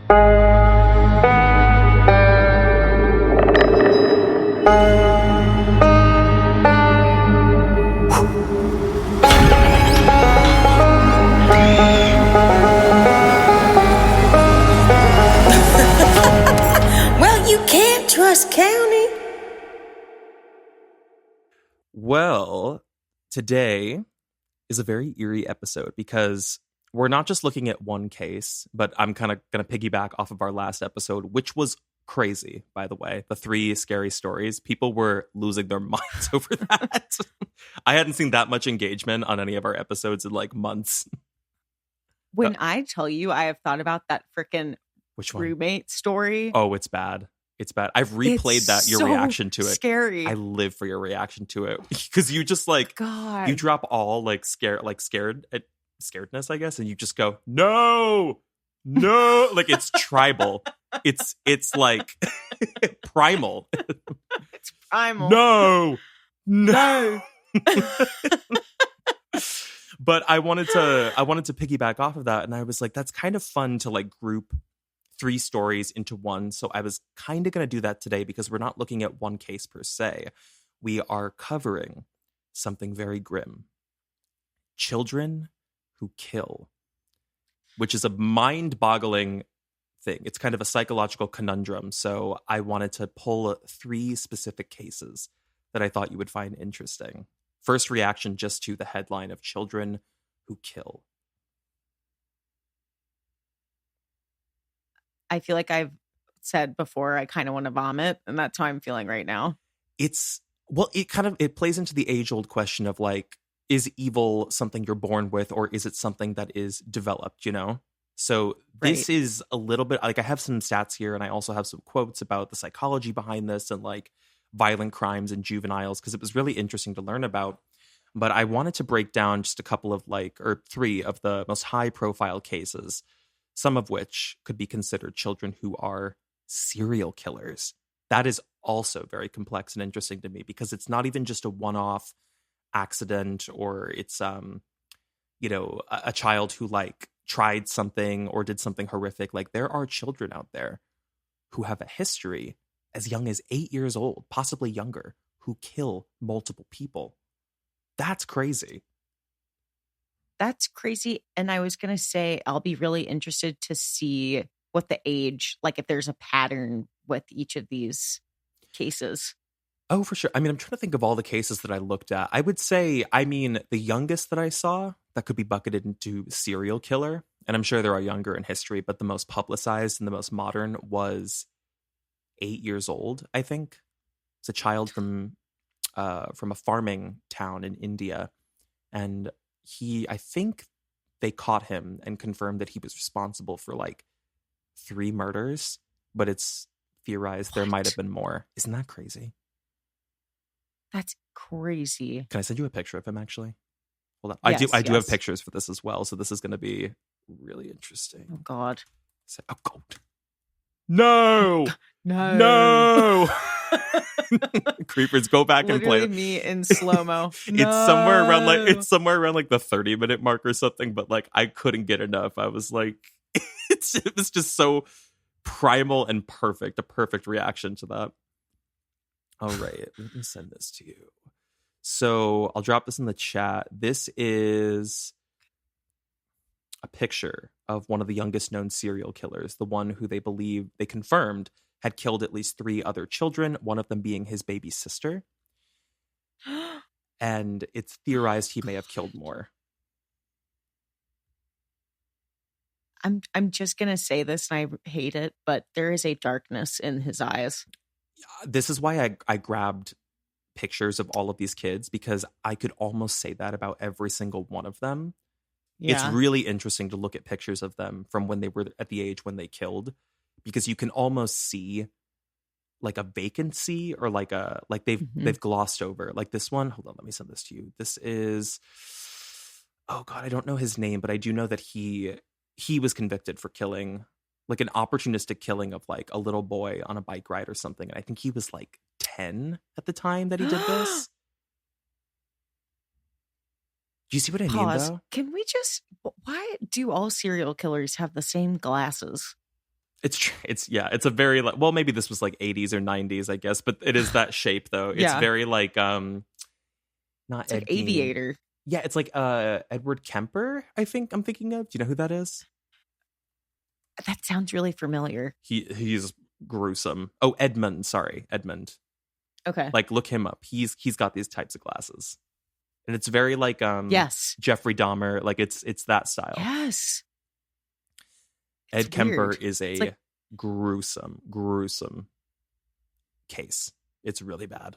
Well, you can't trust county. Well, today is a very eerie episode because we're not just looking at one case, but I'm kind of going to piggyback off of our last episode, which was crazy, by the way. The 3 scary stories. People were losing their minds over that. I hadn't seen that much engagement on any of our episodes in like months. When I tell you I have thought about that freaking Which one? roommate story. Oh, it's bad. It's bad. I've replayed your reaction to it. Scary. I live for your reaction to it because you just like God. you drop all scaredness, I guess, and you just go no, like it's tribal. It's like primal. It's primal. No. But I wanted to piggyback off of that, and I was like, that's kind of fun to like group 3 stories into one. So I was kind of going to do that today because we're not looking at one case per se. We are covering something very grim. Children who kill, which is a mind-boggling thing. It's kind of a psychological conundrum. So I wanted to pull 3 specific cases that I thought you would find interesting. First reaction just to the headline of Children Who Kill. I feel like I've said before I kind of want to vomit, and that's how I'm feeling right now. It plays into the age-old question of like, is evil something you're born with, or is it something that is developed, you know? So this is a little bit like, I have some stats here, and I also have some quotes about the psychology behind this and like violent crimes and juveniles, because it was really interesting to learn about. But I wanted to break down just a couple of 3 of the most high-profile cases, some of which could be considered children who are serial killers. That is also very complex and interesting to me because it's not even just a one-off accident, or it's a child who like tried something or did something horrific. Like, there are children out there who have a history as young as 8 years old, possibly younger, who kill multiple people. That's crazy. That's crazy. And I was going to say, I'll be really interested to see what the age, like if there's a pattern with each of these cases. Oh, for sure. I mean, I'm trying to think of all the cases that I looked at. I would say, the youngest that I saw that could be bucketed into serial killer, and I'm sure there are younger in history, but the most publicized and the most modern was 8 years old, I think. It's a child from a farming town in India. And I think they caught him and confirmed that he was responsible for like 3 murders, but it's theorized there might have been more. Isn't that crazy? That's crazy. Can I send you a picture of him, actually? Hold on. Yes, I do have pictures for this as well, so this is going to be really interesting. Oh, God. Oh, God. No! No! Creepers, go back and play. Literally me in slow-mo. It's somewhere around like the 30-minute mark or something, but like I couldn't get enough. I was like, it was just so primal and perfect, a perfect reaction to that. All right, let me send this to you. So I'll drop this in the chat. This is a picture of one of the youngest known serial killers, the one who they confirmed had killed at least 3 other children, one of them being his baby sister. And it's theorized he may have killed more. I'm just going to say this, and I hate it, but there is a darkness in his eyes. This is why I grabbed pictures of all of these kids, because I could almost say that about every single one of them. Yeah. It's really interesting to look at pictures of them from when they were at the age when they killed, because you can almost see like a vacancy or they've glossed over. Like this one, hold on, let me send this to you. This is, oh God, I don't know his name, but I do know that he was convicted for killing, like an opportunistic killing of like a little boy on a bike ride or something. And I think he was like 10 at the time that he did this. Do you see what I mean, though? Can we why do all serial killers have the same glasses? It's a very like, well, maybe this was like 80s or 90s, I guess, but it is that shape though. It's Yeah. very like not It's Ed like Gein. Aviator. Yeah, it's like Edward Kemper, I think I'm thinking of. Do you know who that is? That sounds really familiar. He's gruesome. Oh, Edmund, sorry. Edmund. Okay. Like look him up. He's got these types of glasses. And it's very like yes. Jeffrey Dahmer, like it's that style. Yes. Ed Kemper is It's a like, gruesome case. It's really bad.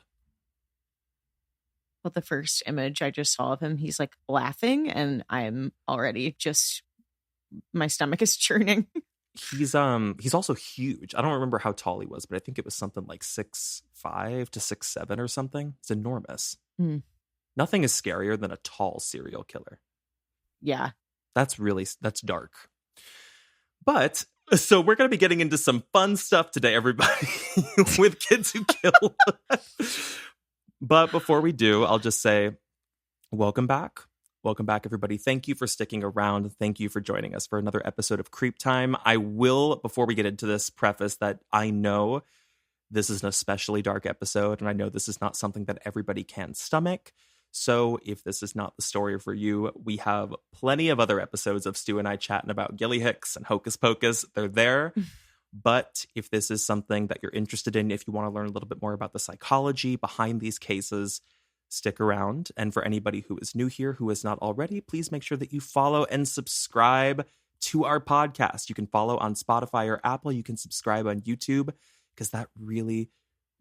well, the first image I just saw of him, he's like laughing, and I'm already just, my stomach is churning. He's also huge. I don't remember how tall he was, but I think it was something like 6'5" to 6'7" or something. It's enormous. Mm. Nothing is scarier than a tall serial killer. Yeah. That's dark. But so we're going to be getting into some fun stuff today, everybody, with Kids Who Kill. But before we do, I'll just say, welcome back. Welcome back, everybody. Thank you for sticking around. Thank you for joining us for another episode of Creep Time. I will, before we get into this, preface that I know this is an especially dark episode, and I know this is not something that everybody can stomach. So if this is not the story for you, we have plenty of other episodes of Stu and I chatting about Gilly Hicks and Hocus Pocus. They're there. But if this is something that you're interested in, if you want to learn a little bit more about the psychology behind these cases, stick around. And for anybody who is new here, who is not already, please make sure that you follow and subscribe to our podcast. You can follow on Spotify or Apple. You can subscribe on YouTube, because that really,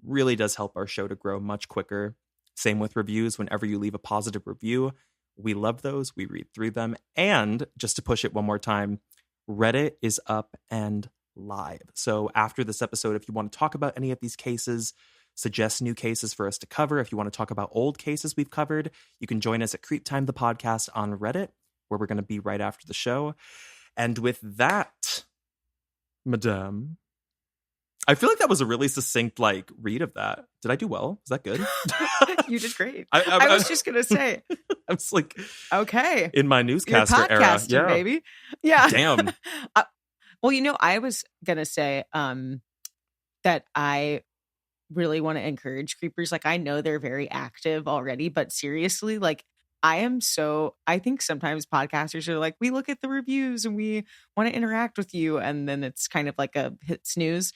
really does help our show to grow much quicker. Same with reviews. Whenever you leave a positive review, we love those. We read through them. And just to push it one more time, Reddit is up and live. So after this episode, if you want to talk about any of these cases, suggest new cases for us to cover. If you want to talk about old cases we've covered, you can join us at CreepTime the podcast on Reddit, where we're going to be right after the show. And with that, Madame, I feel like that was a really succinct read of that. Did I do well? Is that good? You did great. I was just gonna say. I was like, okay, in my newscaster era, yeah, baby. Yeah. Damn. Well, I was gonna say that I really want to encourage creepers. Like, I know they're very active already, but seriously, I think sometimes podcasters are like, we look at the reviews and we want to interact with you, and then it's kind of like a hit snooze.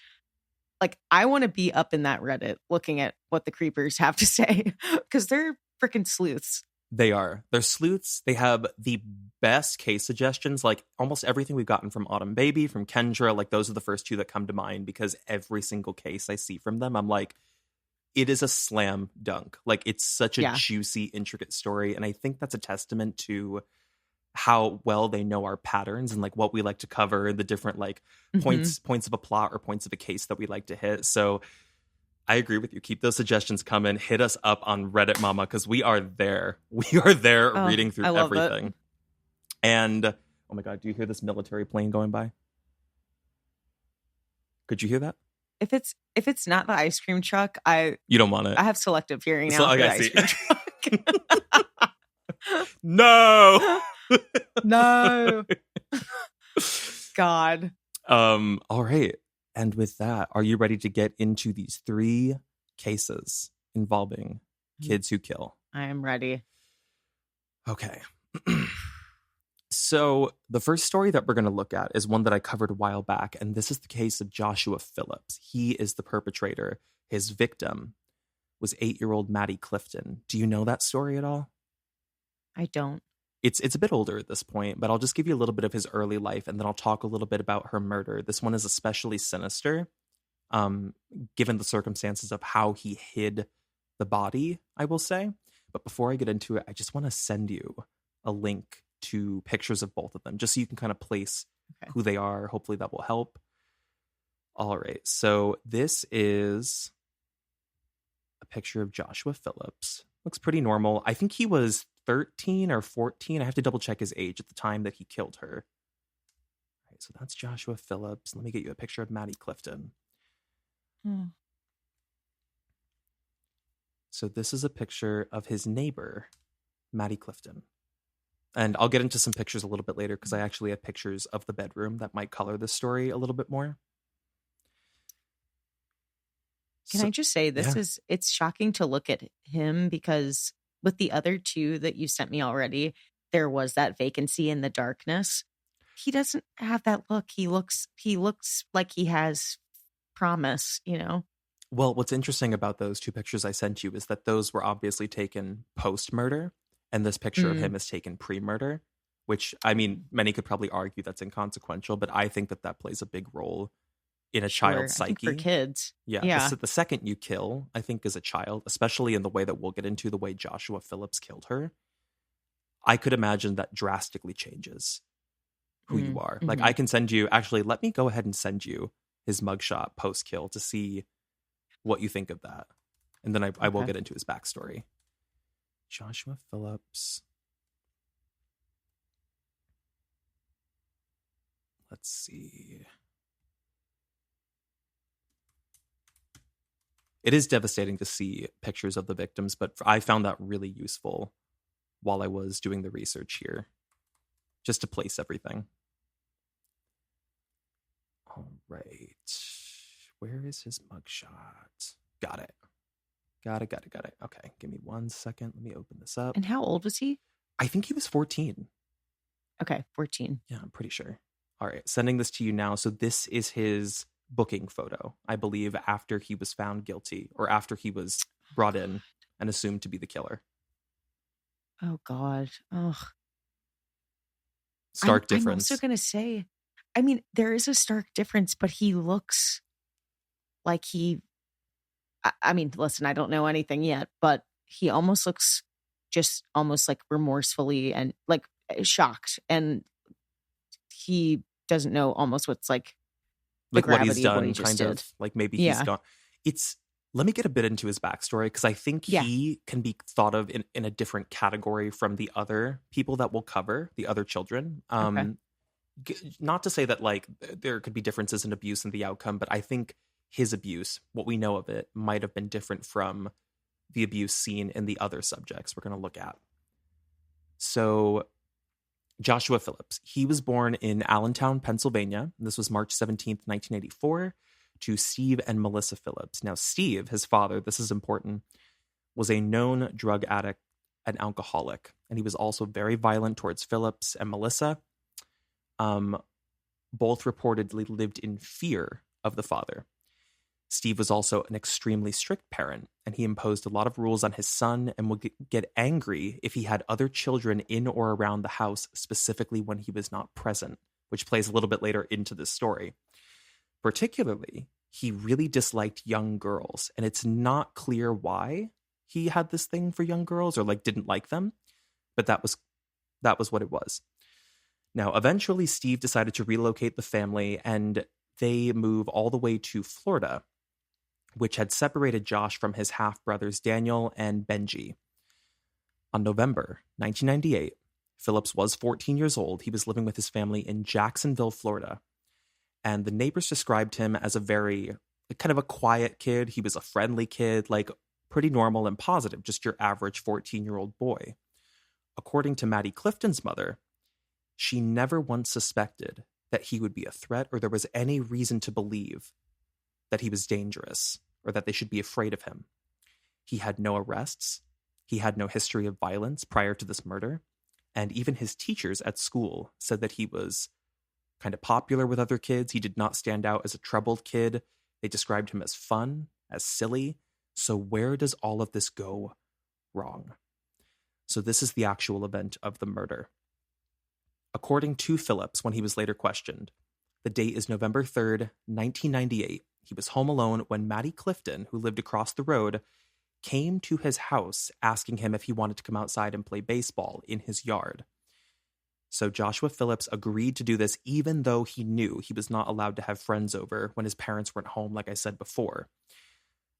I want to be up in that Reddit looking at what the creepers have to say, because they're freaking sleuths. They are. They're sleuths. They have the best case suggestions. Almost everything we've gotten from Autumn Baby, from Kendra, those are the first two that come to mind, because every single case I see from them, I'm like, it is a slam dunk. It's such a juicy, intricate story. And I think that's a testament to how well they know our patterns and what we like to cover, and the different points of a plot or points of a case that we like to hit. So I agree with you. Keep those suggestions coming. Hit us up on Reddit, mama, because we are there. We are there reading through everything. It. And oh my God, do you hear this military plane going by? Could you hear that? If it's not the ice cream truck, you don't want it. I have selective hearing now. For the ice cream truck. No. No. God. All right. And with that, are you ready to get into these 3 cases involving kids who kill? I am ready. Okay. So the first story that we're going to look at is one that I covered a while back, and this is the case of Joshua Phillips. He is the perpetrator. His victim was 8-year-old Maddie Clifton. Do you know that story at all? I don't. It's a bit older at this point, but I'll just give you a little bit of his early life, and then I'll talk a little bit about her murder. This one is especially sinister, given the circumstances of how he hid the body, I will say. But before I get into it, I just want to send you a link to pictures of both of them, just so you can kind of place who they are. Hopefully that will help. All right, so this is a picture of Joshua Phillips. Looks pretty normal. I think he was 13 or 14. I have to double check his age at the time that he killed her. All right, so that's Joshua Phillips. Let me get you a picture of Maddie Clifton. So this is a picture of his neighbor, Maddie Clifton. And I'll get into some pictures a little bit later, because I actually have pictures of the bedroom that might color this story a little bit more. Can I just say Yeah. it's shocking to look at him because with the other two that you sent me already, there was that vacancy in the darkness. He doesn't have that look. He looks like he has promise, you know? Well, what's interesting about those two pictures I sent you is that those were obviously taken post-murder, and this picture of Mm, him is taken pre-murder, which, I mean, many could probably argue that's inconsequential, but I think that that plays a big role in a child's sure. I think for psyche. kids. Yeah, Yeah. the second you kill, I think, as a child, especially in the way that we'll get into, the way Joshua Phillips killed her, I could imagine that drastically changes who you Mm, are. Like, I mhm. can send you, actually, let me go ahead and send you his mugshot post-kill to see what you think of that. And then I will Okay. get into his backstory. Joshua Phillips. Let's see. It is devastating to see pictures of the victims, but I found that really useful while I was doing the research here, just to place everything. All right. Where is his mugshot? Got it. Got it. Okay, give me 1 second. Let me open this up. And how old was he? I think he was 14. Okay, 14. Yeah, I'm pretty sure. All right, sending this to you now. So this is his booking photo, I believe, after he was found guilty or after he was brought in and assumed to be the killer. Oh God. Oh, Stark I'm also difference. gonna say, I mean, there is a stark difference, but he looks like I mean, listen, I don't know anything yet, but he almost looks just almost like remorsefully and like shocked. And he doesn't know almost what's like the Like what he's gravity of what he done, just kind of did. like maybe he's Yeah. gone. It's Let me get a bit into his backstory because I think Yeah. he can be thought of in a different category from the other people that we'll cover, the other children. Okay. Not to say that like there could be differences in abuse and the outcome, but I think his abuse, what we know of it, might have been different from the abuse seen in the other subjects we're going to look at. So, Joshua Phillips, he was born in Allentown, Pennsylvania. This was March 17th, 1984, to Steve and Melissa Phillips. Now, Steve, his father, this is important, was a known drug addict and alcoholic, and he was also very violent towards Phillips and Melissa. Um, Both reportedly lived in fear of the father. Steve was also an extremely strict parent, and he imposed a lot of rules on his son and would get angry if he had other children in or around the house, specifically when he was not present, which plays a little bit later into this story. Particularly, he really disliked young girls, and it's not clear why he had this thing for young girls or like didn't like them, but that was what it was. Now, eventually, Steve decided to relocate the family, and they move all the way to Florida, which had separated Josh from his half brothers Daniel and Benji. On November 1998, Phillips was 14 years old. He was living with his family in Jacksonville, Florida. And the neighbors described him as a very kind of a quiet kid. He was a friendly kid, like pretty normal and positive, just your average 14-year-old boy. According to Maddie Clifton's mother, she never once suspected that he would be a threat or there was any reason to believe that he was dangerous or that they should be afraid of him. He had no arrests. He had no history of violence prior to this murder. And even his teachers at school said that he was kind of popular with other kids. He did not stand out as a troubled kid. They described him as fun, as silly. So where does all of this go wrong? So this is the actual event of the murder. According to Phillips, when he was later questioned, the date is November 3rd, 1998. He was home alone when Maddie Clifton, who lived across the road, came to his house asking him if he wanted to come outside and play baseball in his yard. So Joshua Phillips agreed to do this even though he knew he was not allowed to have friends over when his parents weren't home, like I said before.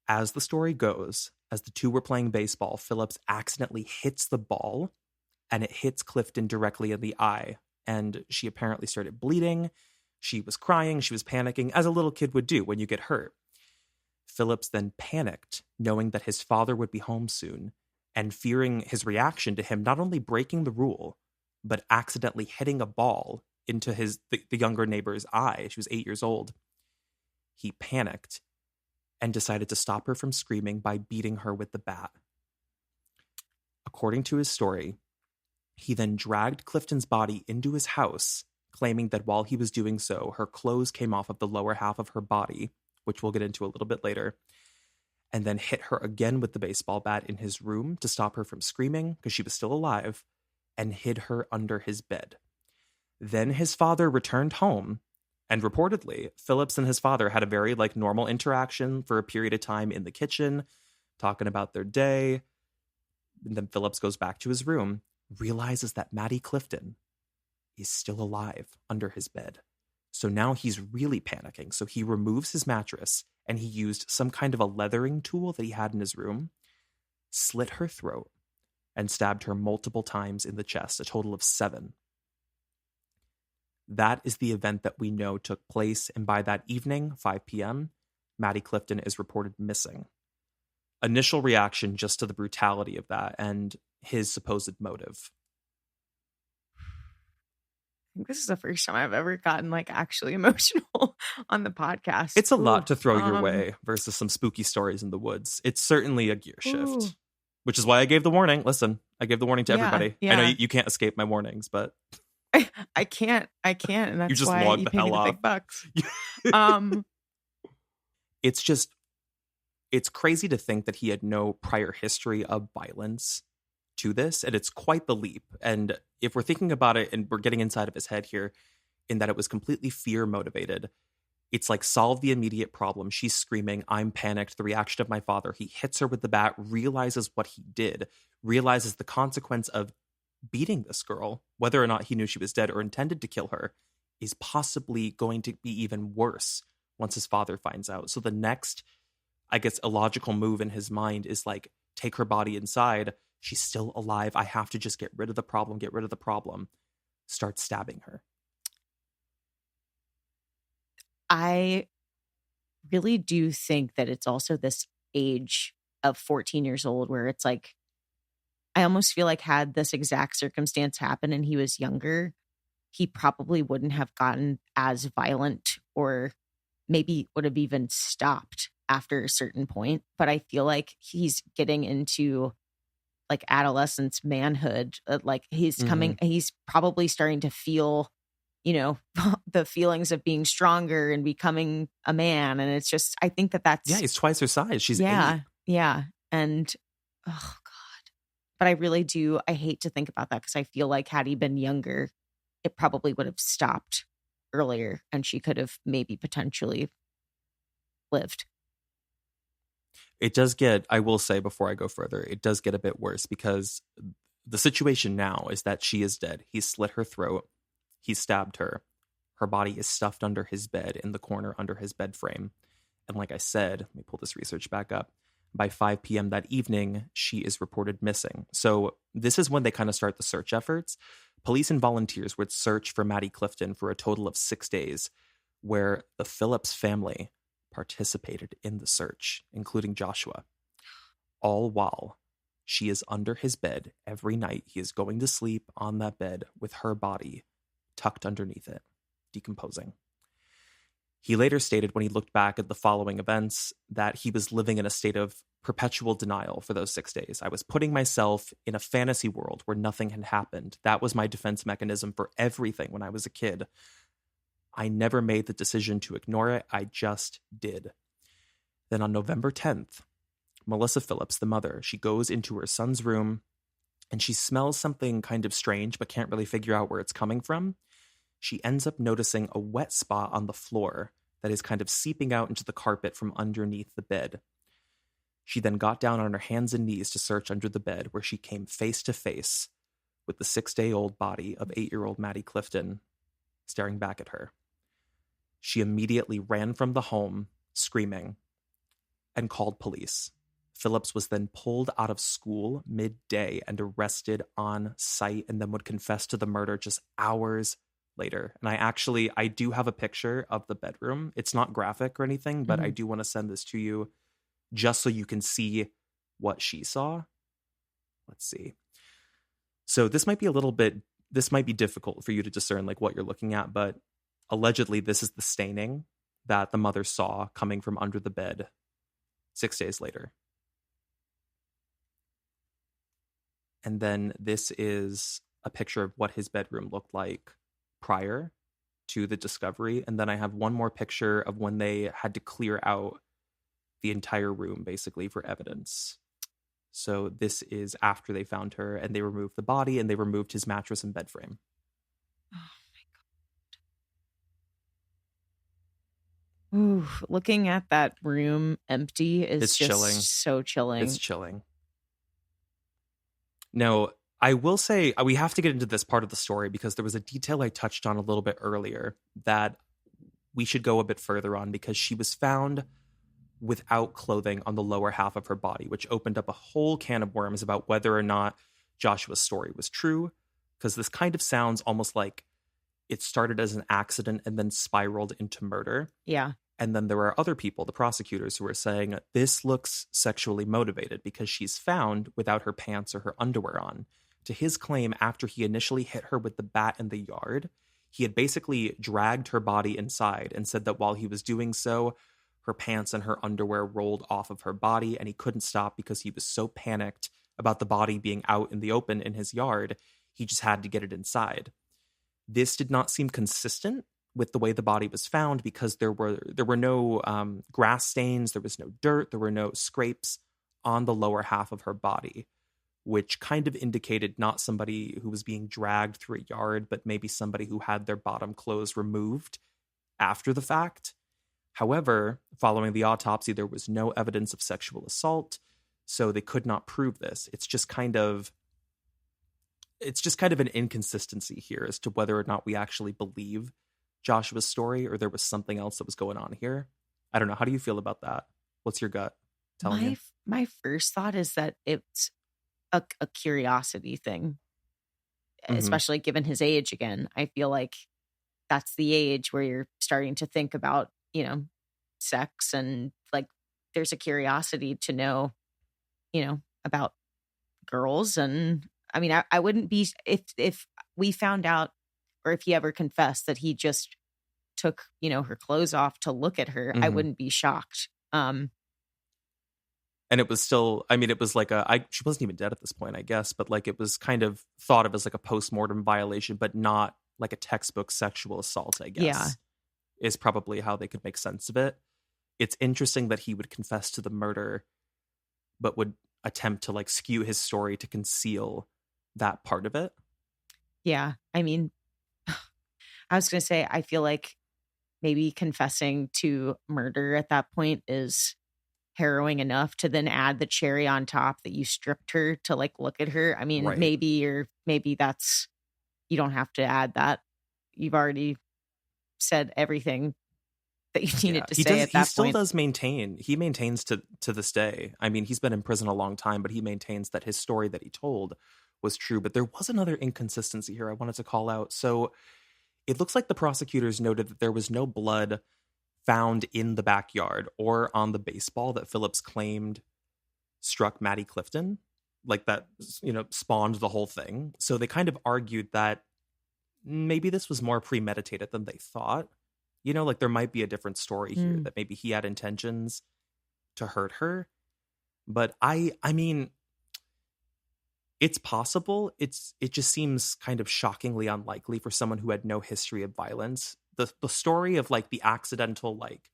As the story goes, as the two were playing baseball, Phillips accidentally hits the ball and it hits Clifton directly in the eye. And she apparently started bleeding. She was crying. She was panicking, as a little kid would do when you get hurt. Phillips then panicked, knowing that his father would be home soon, and fearing his reaction to him not only breaking the rule, but accidentally hitting a ball into the younger neighbor's eye. She was 8 years old. He panicked and decided to stop her from screaming by beating her with the bat. According to his story, he then dragged Clifton's body into his house, claiming that while he was doing so, her clothes came off of the lower half of her body, which we'll get into a little bit later, and then hit her again with the baseball bat in his room to stop her from screaming because she was still alive, and hid her under his bed. Then his father returned home, and reportedly, Phillips and his father had a very normal interaction for a period of time in the kitchen, talking about their day. And then Phillips goes back to his room, realizes that Maddie Clifton is still alive under his bed. So now he's really panicking. So he removes his mattress and he used some kind of a leathering tool that he had in his room, slit her throat, and stabbed her multiple times in the chest, a total of 7. That is the event that we know took place, and by that evening, 5 p.m., Maddie Clifton is reported missing. Initial reaction just to the brutality of that and his supposed motive. I think this is the first time I've ever gotten actually emotional on the podcast. It's a lot to throw your way versus some spooky stories in the woods. It's certainly a gear shift, which is why I gave the warning. Listen, I gave the warning to everybody. Yeah. I know you can't escape my warnings, but I can't, and that's you just why logged you the pay hell me the off. big bucks. It's crazy to think that he had no prior history of violence to this, and it's quite the leap. And if we're thinking about it and we're getting inside of his head here, in that it was completely fear motivated, it's solve the immediate problem. She's screaming, I'm panicked. The reaction of my father, he hits her with the bat, realizes what he did, realizes the consequence of beating this girl, whether or not he knew she was dead or intended to kill her, is possibly going to be even worse once his father finds out. So the next, I guess, illogical move in his mind is take her body inside. She's still alive. I have to just get rid of the problem. Start stabbing her. I really do think that it's also this age of 14 years old where it's I almost feel had this exact circumstance happen and he was younger, he probably wouldn't have gotten as violent or maybe would have even stopped after a certain point. But I feel he's getting into adolescence, manhood, he's coming, he's probably starting to feel, the feelings of being stronger and becoming a man. And it's just, I think that's... Yeah, he's twice her size. She's 8. Yeah. And, oh God. But I really do, I hate to think about that because I feel had he been younger, it probably would have stopped earlier and she could have maybe potentially lived. It does get, I will say before I go further, it does get a bit worse because the situation now is that she is dead. He slit her throat. He stabbed her. Her body is stuffed under his bed in the corner under his bed frame. And like I said, let me pull this research back up. By 5 p.m. that evening, she is reported missing. So this is when they kind of start the search efforts. Police and volunteers would search for Maddie Clifton for a total of 6 days, where the Phillips family participated in the search, including Joshua. All while she is under his bed every night. He is going to sleep on that bed with her body tucked underneath it, decomposing. He later stated when he looked back at the following events that he was living in a state of perpetual denial for those 6 days. I was putting myself in a fantasy world where nothing had happened. That was my defense mechanism for everything when I was a kid. I never made the decision to ignore it. I just did. Then on November 10th, Melissa Phillips, the mother, she goes into her son's room and she smells something kind of strange but can't really figure out where it's coming from. She ends up noticing a wet spot on the floor that is kind of seeping out into the carpet from underneath the bed. She then got down on her hands and knees to search under the bed, where she came face to face with the 6-day-old body of 8-year-old Maddie Clifton staring back at her. She immediately ran from the home, screaming, and called police. Phillips was then pulled out of school midday and arrested on site, and then would confess to the murder just hours later. And I do have a picture of the bedroom. It's not graphic or anything, but I do want to send this to you just so you can see what she saw. Let's see. So this might be difficult for you to discern what you're looking at, but allegedly this is the staining that the mother saw coming from under the bed 6 days later. And then this is a picture of what his bedroom looked like prior to the discovery. And then I have one more picture of when they had to clear out the entire room basically for evidence. So this is after they found her, and they removed the body and they removed his mattress and bed frame. Oh my God. Ooh, looking at that room empty is It's just chilling. so chilling. It's chilling. No, I will say we have to get into this part of the story because there was a detail I touched on a little bit earlier that we should go a bit further on, because she was found without clothing on the lower half of her body, which opened up a whole can of worms about whether or not Joshua's story was true. Because this kind of sounds almost like it started as an accident and then spiraled into murder. Yeah. And then there are other people, the prosecutors, who are saying this looks sexually motivated because she's found without her pants or her underwear on. To his claim, after he initially hit her with the bat in the yard, he had basically dragged her body inside and said that while he was doing so, her pants and her underwear rolled off of her body, and he couldn't stop because he was so panicked about the body being out in the open in his yard, he just had to get it inside. This did not seem consistent with the way the body was found, because there were no grass stains, there was no dirt, there were no scrapes on the lower half of her body, which kind of indicated not somebody who was being dragged through a yard, but maybe somebody who had their bottom clothes removed after the fact. However, following the autopsy, there was no evidence of sexual assault, so they could not prove this. It's just kind of an inconsistency here as to whether or not we actually believe Joshua's story or there was something else that was going on here. I don't know. How do you feel about that? What's your gut telling you? My first thought is that it's a curiosity thing, especially given his age again. I feel like that's the age where you're starting to think about, sex, and like there's a curiosity to know, about girls. And I mean, I wouldn't be, if we found out, or if he ever confessed that he just took, her clothes off to look at her, I wouldn't be shocked. And it was still, I mean, it was like she wasn't even dead at this point, I guess, but like it was kind of thought of as like a postmortem violation, but not like a textbook sexual assault, I guess. Yeah. Is probably how they could make sense of it. It's interesting that he would confess to the murder, but would attempt to like skew his story to conceal that part of it. Yeah. I mean, I was going to say, I feel like maybe confessing to murder at that point is harrowing enough to then add the cherry on top that you stripped her to like look at her. I mean, Right. maybe that's, you don't have to add that. You've already said everything that you needed to say at that point. He still does maintain. He maintains to this day. I mean, he's been in prison a long time, but he maintains that his story that he told was true. But there was another inconsistency here I wanted to call out. So it looks like the prosecutors noted that there was no blood found in the backyard or on the baseball that Phillips claimed struck Maddie Clifton, like that, spawned the whole thing. So they kind of argued that maybe this was more premeditated than they thought. Like there might be a different story here, that maybe he had intentions to hurt her. But I mean, it's possible. It just seems kind of shockingly unlikely for someone who had no history of violence. The story of like the accidental, like,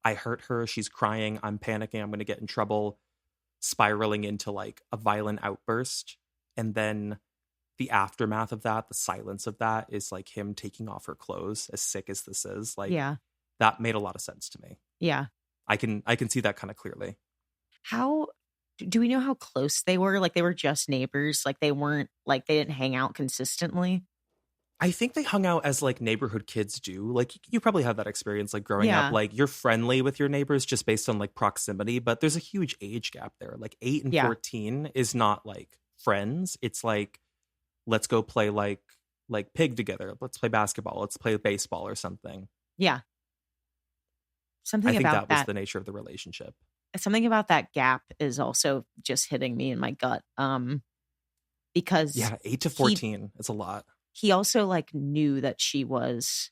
I hurt her, she's crying, I'm panicking, I'm going to get in trouble, spiraling into like a violent outburst. And then the aftermath of that, the silence of that, is like him taking off her clothes, as sick as this is. Like, yeah, that made a lot of sense to me. Yeah. I can see that kind of clearly. How do we know how close they were? Like they were just neighbors? Like they weren't, like they didn't hang out consistently? I think they hung out as like neighborhood kids do. Like you probably have that experience like growing up. Like you're friendly with your neighbors just based on like proximity, but there's a huge age gap there. Like 8 and 14 is not like friends. It's like, let's go play like pig together. Let's play basketball. Let's play baseball or something. Yeah. I think that was the nature of the relationship. Something about that gap is also just hitting me in my gut. Because 8 to 14 is a lot. He also like knew that she was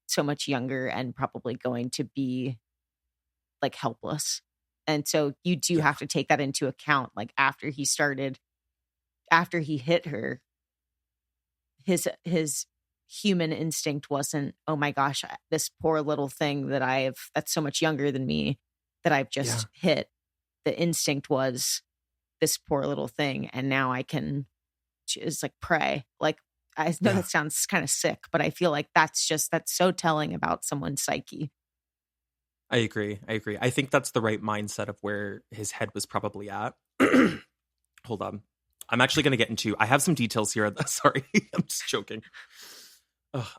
so much younger and probably going to be like helpless. And so you do have to take that into account. Like after he hit her, his human instinct wasn't, oh my gosh, this poor little thing that's so much younger than me that I've just hit. The instinct was this poor little thing, and now I can just like pray. Like, I know that sounds kind of sick, but I feel like that's so telling about someone's psyche. I agree. I think that's the right mindset of where his head was probably at. Hold on. I'm actually going to get into, I have some details here. Sorry, I'm just joking.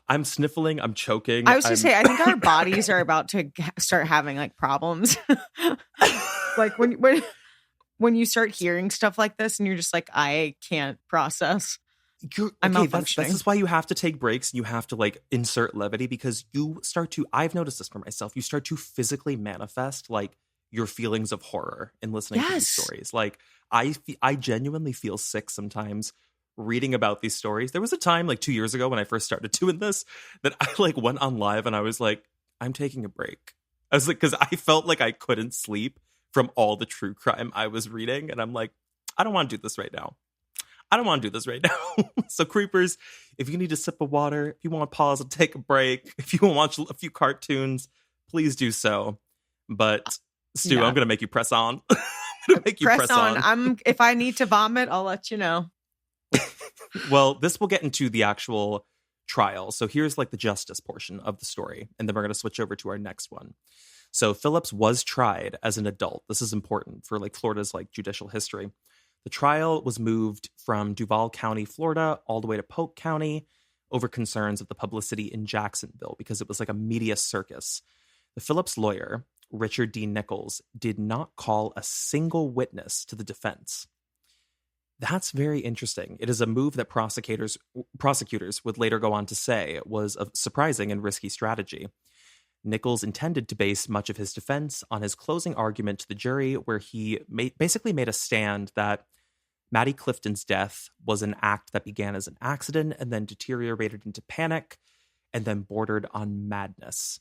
I'm sniffling. I'm choking. I was going to say, I think our bodies are about to start having like problems. Like when you start hearing stuff like this and you're just like, I can't process. I'm malfunctioning. This is why you have to take breaks and you have to like insert levity, because you start to, I've noticed this for myself, you start to physically manifest like your feelings of horror in listening to these stories. Like I genuinely feel sick sometimes reading about these stories. There was a time like 2 years ago when I first started doing this that I like went on live and I was like, I'm taking a break. I was like, because I felt like I couldn't sleep from all the true crime I was reading. And I'm like, I don't want to do this right now. So creepers, if you need a sip of water, if you want to pause and take a break, if you want to watch a few cartoons, please do so. But Stu, I'm going to make you press on. I'm going to make you press on. If I need to vomit, I'll let you know. Well, this will get into the actual trial. So here's like the justice portion of the story. And then we're going to switch over to our next one. So Phillips was tried as an adult. This is important for like Florida's like judicial history. The trial was moved from Duval County, Florida, all the way to Polk County over concerns of the publicity in Jacksonville because it was like a media circus. The Phillips lawyer, Richard D. Nichols, did not call a single witness to the defense. That's very interesting. It is a move that prosecutors would later go on to say was a surprising and risky strategy. Nichols intended to base much of his defense on his closing argument to the jury, where he basically made a stand that Maddie Clifton's death was an act that began as an accident and then deteriorated into panic and then bordered on madness.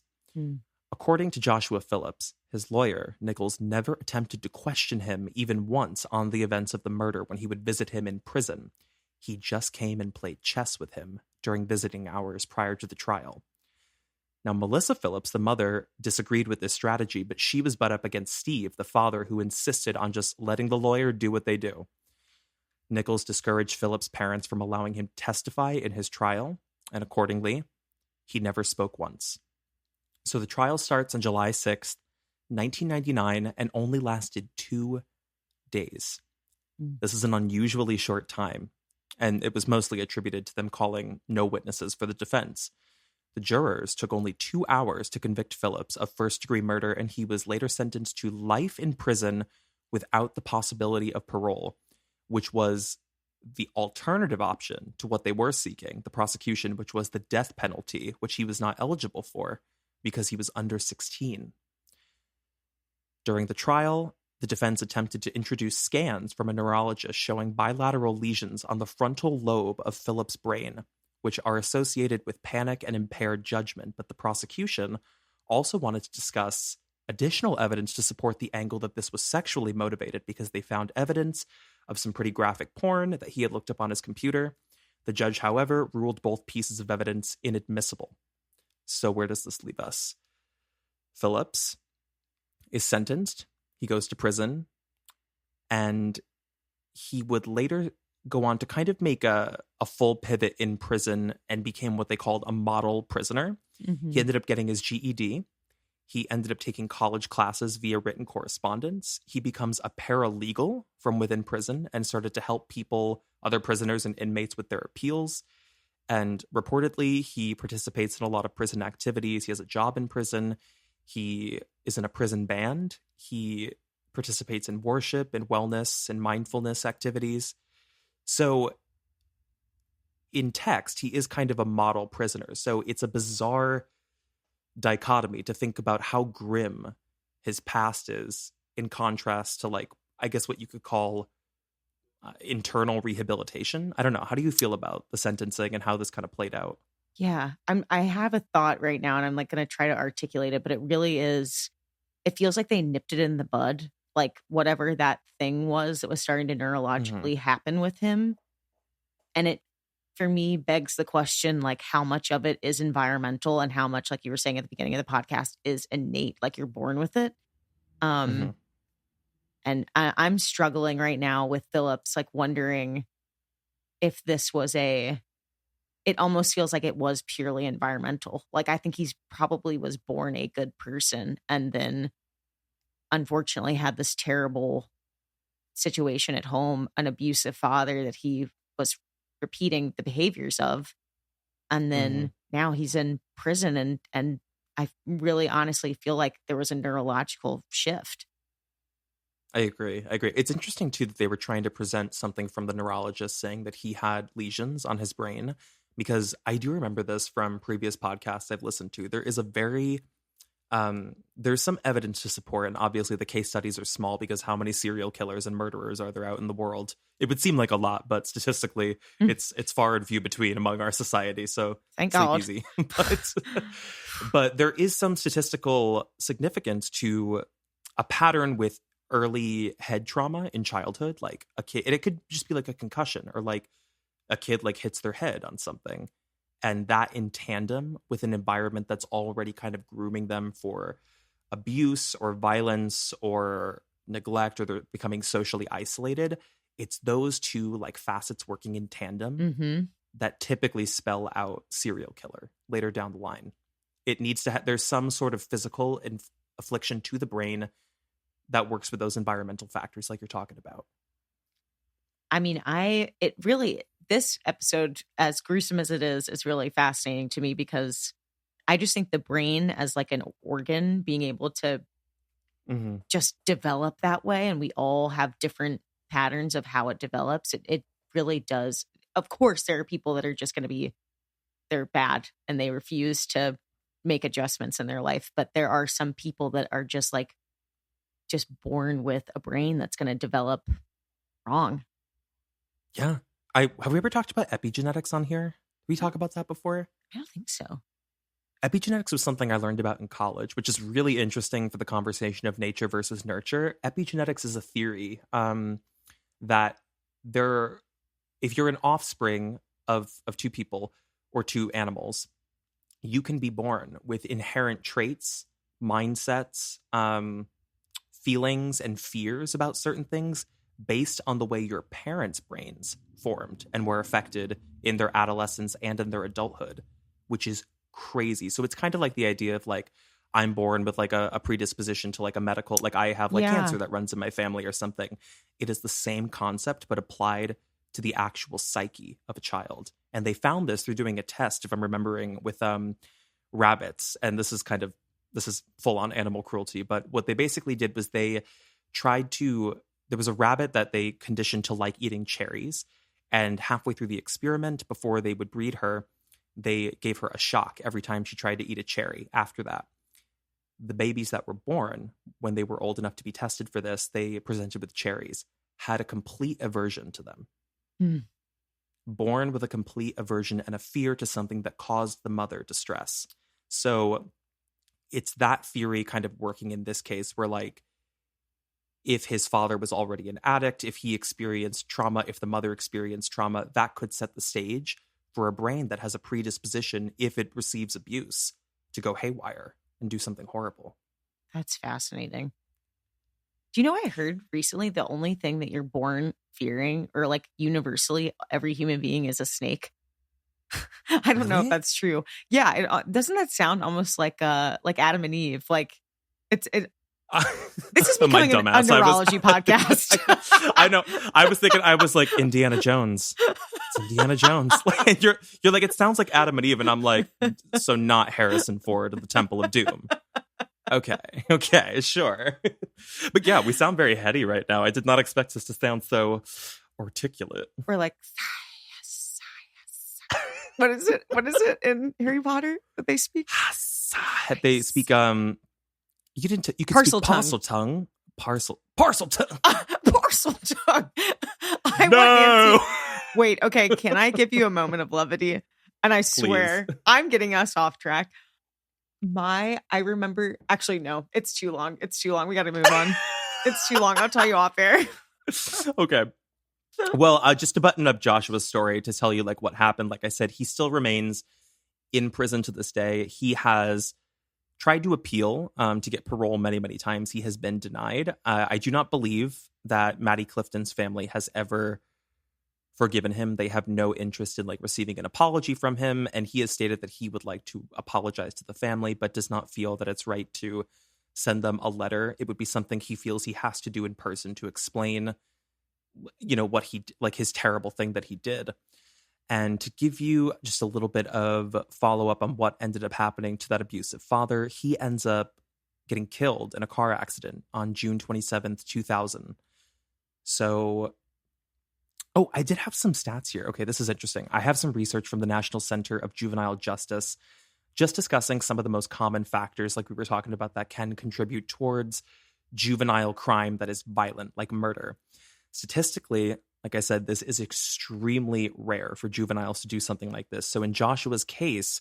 According to Joshua Phillips, his lawyer, Nichols never attempted to question him even once on the events of the murder when he would visit him in prison. He just came and played chess with him during visiting hours prior to the trial. Now, Melissa Phillips, the mother, disagreed with this strategy, but she was butt up against Steve, the father, who insisted on just letting the lawyer do what they do. Nichols discouraged Phillips' parents from allowing him to testify in his trial, and accordingly, he never spoke once. So the trial starts on July 6th, 1999, and only lasted 2 days. This is an unusually short time, and it was mostly attributed to them calling no witnesses for the defense. The jurors took only 2 hours to convict Phillips of first-degree murder, and he was later sentenced to life in prison without the possibility of parole, which was the alternative option to what they were seeking, the prosecution, which was the death penalty, which he was not eligible for because he was under 16. During the trial, the defense attempted to introduce scans from a neurologist showing bilateral lesions on the frontal lobe of Phillips' brain, which are associated with panic and impaired judgment, but the prosecution also wanted to discuss additional evidence to support the angle that this was sexually motivated because they found evidence of some pretty graphic porn that he had looked up on his computer. The judge, however, ruled both pieces of evidence inadmissible. So where does this leave us? Phillips is sentenced. He goes to prison, and he would later go on to kind of make a full pivot in prison and became what they called a model prisoner. He ended up getting his GED. He ended up taking college classes via written correspondence. He becomes a paralegal from within prison and started to help people, other prisoners and inmates, with their appeals. And reportedly, he participates in a lot of prison activities. He has a job in prison. He is in a prison band. He participates in worship and wellness and mindfulness activities. So in text, he is kind of a model prisoner. So it's a bizarre dichotomy to think about how grim his past is in contrast to, like, I guess what you could call internal rehabilitation. I don't know. How do you feel about the sentencing and how this kind of played out? Yeah, I have a thought right now, and I'm like going to try to articulate it, but it really is, it feels like they nipped it in the bud like whatever that thing was that was starting to neurologically happen with him. And it, for me, begs the question, like, how much of it is environmental and how much, like you were saying at the beginning of the podcast, is innate, like you're born with it. And I'm struggling right now with Phillips, like wondering if this was it almost feels like it was purely environmental. Like, I think he's probably was born a good person and then unfortunately had this terrible situation at home, an abusive father that he was repeating the behaviors of. And then now he's in prison and I really honestly feel like there was a neurological shift. I agree. It's interesting too that they were trying to present something from the neurologist saying that he had lesions on his brain, because I do remember this from previous podcasts I've listened to. There is a very there's some evidence to support, and obviously the case studies are small because how many serial killers and murderers are there out in the world? It would seem like a lot, but statistically, it's far and few between among our society. So thank sleep God. easy. But there is some statistical significance to a pattern with early head trauma in childhood, like a kid. And it could just be like a concussion, or like a kid like hits their head on something. And that in tandem with an environment that's already kind of grooming them for abuse or violence or neglect, or they're becoming socially isolated. It's those two like facets working in tandem that typically spell out serial killer later down the line. It needs to there's some sort of physical affliction to the brain that works with those environmental factors like you're talking about. I mean, this episode, as gruesome as it is really fascinating to me, because I just think the brain as like an organ being able to just develop that way, and we all have different patterns of how it develops. It really does. Of course, there are people that are just going to they're bad and they refuse to make adjustments in their life. But there are some people that are just born with a brain that's going to develop wrong. Yeah. Have we ever talked about epigenetics on here? Did we talk about that before? I don't think so. Epigenetics was something I learned about in college, which is really interesting for the conversation of nature versus nurture. Epigenetics is a theory that if you're an offspring of two people or two animals, you can be born with inherent traits, mindsets, feelings, and fears about certain things based on the way your parents' brains formed and were affected in their adolescence and in their adulthood, which is crazy. So it's kind of like the idea of like, I'm born with like a predisposition to like a medical, like I have like cancer that runs in my family or something. It is the same concept, but applied to the actual psyche of a child. And they found this through doing a test, if I'm remembering, with rabbits. And this is full on animal cruelty. But what they basically did was there was a rabbit that they conditioned to like eating cherries. And halfway through the experiment, before they would breed her, they gave her a shock every time she tried to eat a cherry after that. The babies that were born, when they were old enough to be tested for this, they presented with cherries, had a complete aversion to them. Born with a complete aversion and a fear to something that caused the mother distress. So it's that theory kind of working in this case, where like, if his father was already an addict, if he experienced trauma, if the mother experienced trauma, that could set the stage for a brain that has a predisposition, if it receives abuse, to go haywire and do something horrible. That's fascinating. Do you know what I heard recently? The only thing that you're born fearing, or like universally every human being, is a snake. I don't know if that's true. Yeah. Doesn't that sound almost like Adam and Eve? Like this is becoming a neurology podcast. I know. I was thinking, I was like, Indiana Jones. It's Indiana Jones. And you're like, it sounds like Adam and Eve. And I'm like, so not Harrison Ford of the Temple of Doom. Okay, sure. But yeah, we sound very heady right now. I did not expect us to sound so articulate. We're like, science. What is it in Harry Potter that they speak? They speak you could parcel speak parcel tongue. Parcel tongue. Parcel tongue. No. Wait, okay, can I give you a moment of levity? And I swear, please. I'm getting us off track. I remember, actually, no, it's too long. We got to move on. It's too long. I'll tell you off air. Okay. Well, just to button up Joshua's story, to tell you like what happened, like I said, he still remains in prison to this day. He has tried to appeal to get parole many, many times. He has been denied. I do not believe that Maddie Clifton's family has ever forgiven him. They have no interest in like receiving an apology from him, and he has stated that he would like to apologize to the family, but does not feel that it's right to send them a letter. It would be something he feels he has to do in person to explain, you know, what he, like his terrible thing that he did. And to give you just a little bit of follow up on what ended up happening to that abusive father, he ends up getting killed in a car accident on June 27th, 2000. So, oh, I did have some stats here. Okay, this is interesting. I have some research from the National Center of Juvenile Justice just discussing some of the most common factors, like we were talking about, that can contribute towards juvenile crime that is violent, like murder. Statistically, like I said, this is extremely rare for juveniles to do something like this. So in Joshua's case,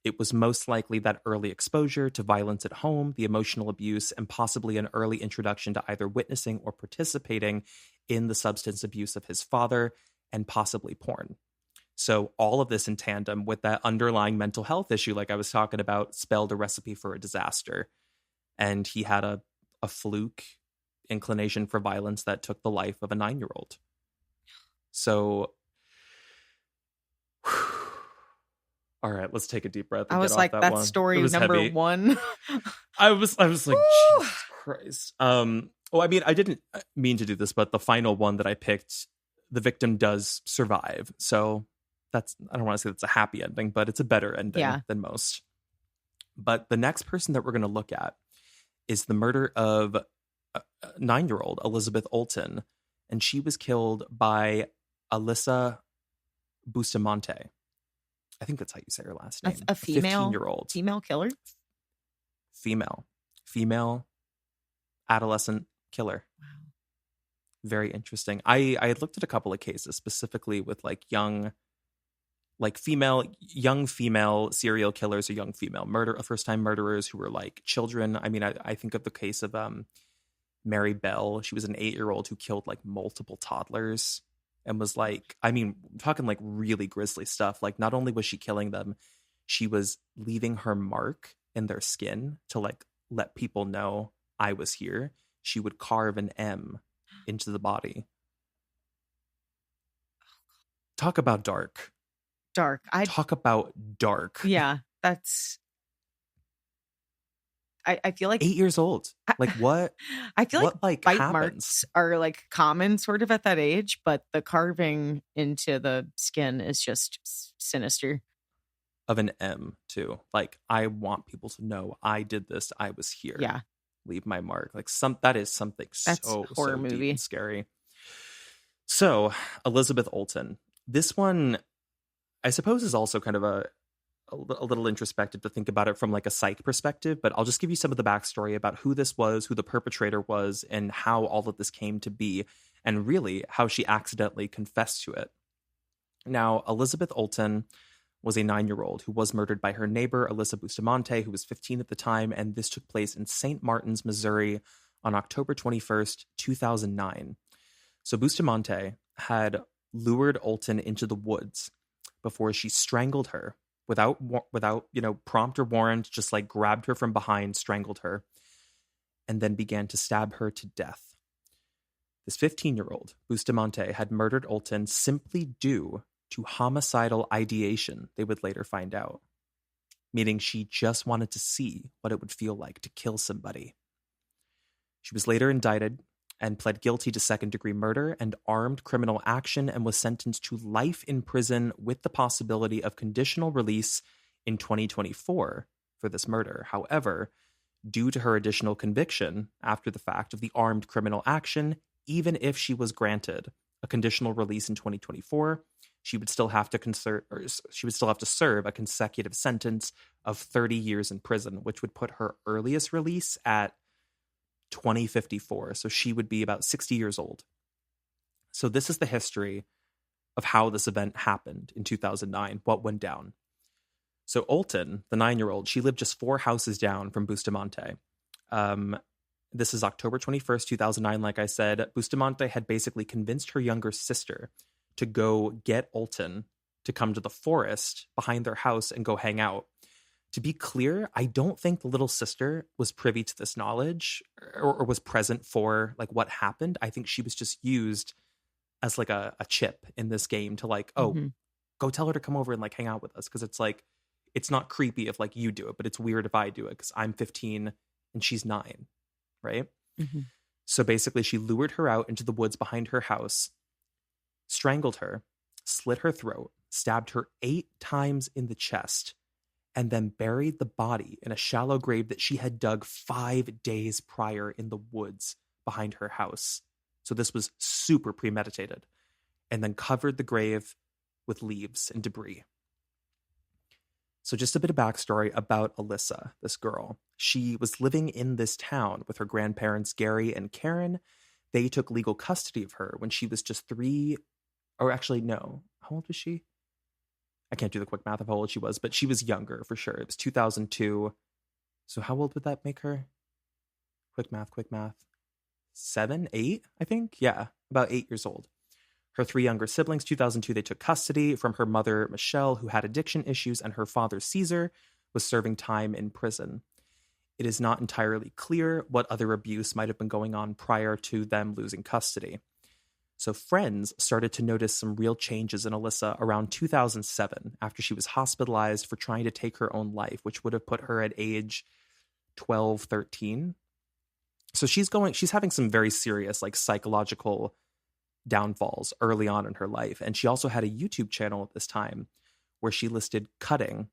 it was most likely that early exposure to violence at home, the emotional abuse, and possibly an early introduction to either witnessing or participating in the substance abuse of his father, and possibly porn. So all of this in tandem with that underlying mental health issue, like I was talking about, spelled a recipe for a disaster. And he had a fluke inclination for violence that took the life of a 9-year-old. So, all right, let's take a deep breath. And I was get like, off that that's one. story number heavy. 1. I was like, Jesus Christ. Well, I mean, I didn't mean to do this, but the final one that I picked, the victim does survive. So that's, I don't want to say that's a happy ending, but it's a better ending than most. But the next person that we're going to look at is the murder of a 9-year-old Elizabeth Olton, and she was killed by Alyssa Bustamante. I think that's how you say her last name. A female 15-year-old female killer. Female adolescent killer. Wow. Very interesting. I had looked at a couple of cases specifically with like young female serial killers or young female first time murderers who were like children. I mean, I think of the case of Mary Bell. She was an 8-year-old who killed like multiple toddlers and was like, I mean, talking like really grisly stuff. Like not only was she killing them, she was leaving her mark in their skin to like let people know I was here. She would carve an M into the body. Talk about dark. Talk about dark. Yeah, that's. I feel like 8 years old. Like what? I feel like bite happens? Marks are like common sort of at that age, but the carving into the skin is just sinister. Of an M too. Like I want people to know I did this. I was here. Yeah. Leave my mark. Like that is something That's so horror deep movie and scary. So Elizabeth Olton. This one, I suppose, is also kind of a little introspective to think about it from like a psych perspective, but I'll just give you some of the backstory about who this was, who the perpetrator was, and how all of this came to be, and really how she accidentally confessed to it. Now, Elizabeth Olton was a 9-year-old who was murdered by her neighbor, Alyssa Bustamante, who was 15 at the time, and this took place in St. Martin's, Missouri on October 21st, 2009. So Bustamante had lured Olton into the woods before she strangled her without prompt or warrant, just like grabbed her from behind, strangled her, and then began to stab her to death. This 15-year-old, Bustamante, had murdered Olton simply due to homicidal ideation, they would later find out, meaning she just wanted to see what it would feel like to kill somebody. She was later indicted and pled guilty to second-degree murder and armed criminal action and was sentenced to life in prison with the possibility of conditional release in 2024 for this murder. However, due to her additional conviction after the fact of the armed criminal action, even if she was granted a conditional release in 2024, she would still have to serve a consecutive sentence of 30 years in prison, which would put her earliest release at 2054. So she would be about 60 years old. So this is the history of how this event happened in 2009, what went down. So Olton, the 9-year-old, she lived just 4 houses down from Bustamante. This is October 21st, 2009. Like I said, Bustamante had basically convinced her younger sister to go get Alton to come to the forest behind their house and go hang out. To be clear, I don't think the little sister was privy to this knowledge or was present for like what happened. I think she was just used as like a chip in this game to like, oh, go tell her to come over and like hang out with us. Cause it's like, it's not creepy if like you do it, but it's weird if I do it because I'm 15 and she's 9. Right. So basically, she lured her out into the woods behind her house, strangled her, slit her throat, stabbed her 8 times in the chest, and then buried the body in a shallow grave that she had dug 5 days prior in the woods behind her house. So this was super premeditated, and then covered the grave with leaves and debris. So just a bit of backstory about Alyssa, this girl. She was living in this town with her grandparents, Gary and Karen. They took legal custody of her when she was just 3, or actually, no. How old was she? I can't do the quick math of how old she was, but she was younger for sure. It was 2002. So how old would that make her? Quick math. 7, 8, I think? Yeah, about 8 years old. Her 3 younger siblings, 2002, they took custody from her mother, Michelle, who had addiction issues, and her father, Caesar, was serving time in prison. It is not entirely clear what other abuse might have been going on prior to them losing custody. So friends started to notice some real changes in Alyssa around 2007 after she was hospitalized for trying to take her own life, which would have put her at age 12, 13. So she's having some very serious like psychological downfalls early on in her life. And she also had a YouTube channel at this time where she listed cutting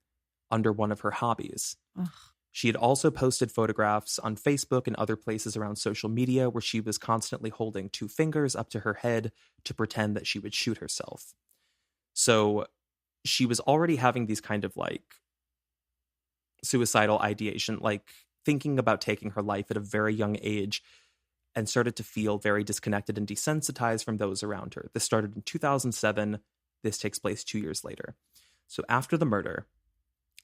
under one of her hobbies. Ugh. She had also posted photographs on Facebook and other places around social media where she was constantly holding 2 fingers up to her head to pretend that she would shoot herself. So she was already having these kind of like suicidal ideation, like thinking about taking her life at a very young age, and started to feel very disconnected and desensitized from those around her. This started in 2007. This takes place 2 years later. So after the murder,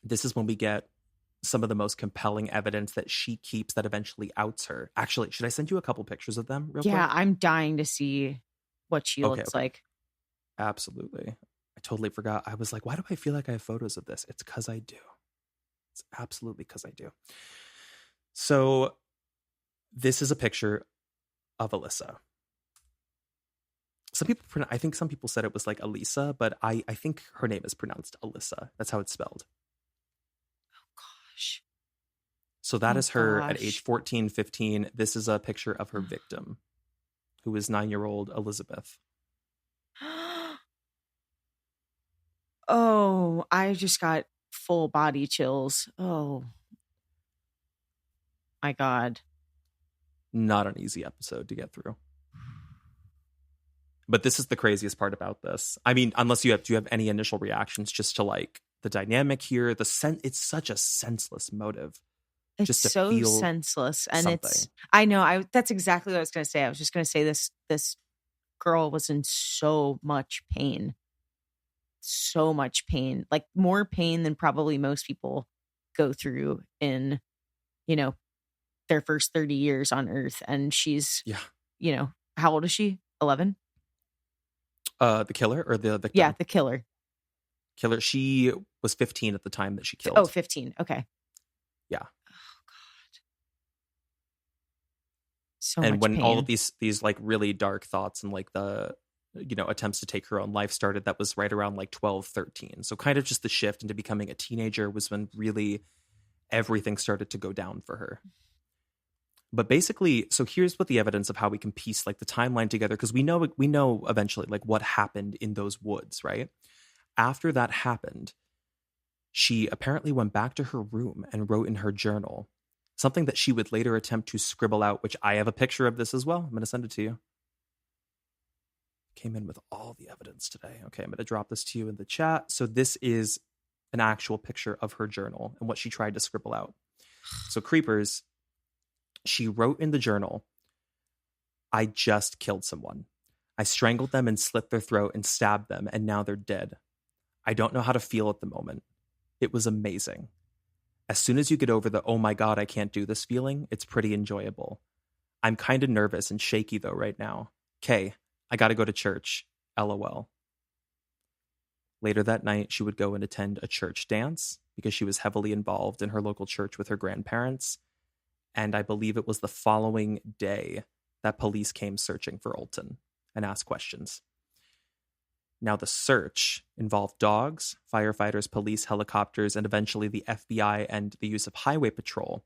this is when we get some of the most compelling evidence that she keeps that eventually outs her. Actually, should I send you a couple pictures of them real quick? Yeah, I'm dying to see what she looks like. Absolutely. I totally forgot. I was like, why do I feel like I have photos of this? It's because I do. It's absolutely because I do. So this is a picture of Alyssa. I think some people said it was like Elisa, but I think her name is pronounced Alyssa. That's how it's spelled. Oh, gosh. So that is her at age 14, 15. This is a picture of her victim, who is 9-year-old Elizabeth. Oh, I just got full body chills. Oh, my God. Not an easy episode to get through. But this is the craziest part about this. I mean, unless do you have any initial reactions just to like the dynamic here? It's such a senseless motive. It's just to so feel senseless. And something. that's exactly what I was going to say. I was just going to say this girl was in so much pain. So much pain, like more pain than probably most people go through in, their first 30 years on Earth. And she's, how old is she? 11? The killer or the victim? Yeah, the killer. She was 15 at the time that she killed. Oh, 15. Okay. Yeah. Oh, God. So much when pain. all of these like really dark thoughts and like the attempts to take her own life started, that was right around like 12, 13. So kind of just the shift into becoming a teenager was when really everything started to go down for her. But basically, so here's what the evidence of how we can piece like the timeline together, because we know eventually like what happened in those woods, right? After that happened, she apparently went back to her room and wrote in her journal something that she would later attempt to scribble out, which I have a picture of this as well. I'm going to send it to you. Came in with all the evidence today. Okay, I'm going to drop this to you in the chat. So this is an actual picture of her journal and what she tried to scribble out. So creepers, she wrote in the journal, "I just killed someone. I strangled them and slit their throat and stabbed them, and now they're dead. I don't know how to feel at the moment. It was amazing. As soon as you get over the, oh my God, I can't do this feeling, it's pretty enjoyable. I'm kind of nervous and shaky though right now. K, I got to go to church. LOL. Later that night, she would go and attend a church dance because she was heavily involved in her local church with her grandparents. And I believe it was the following day that police came searching for Olton and asked questions. Now, the search involved dogs, firefighters, police, helicopters, and eventually the FBI and the use of highway patrol.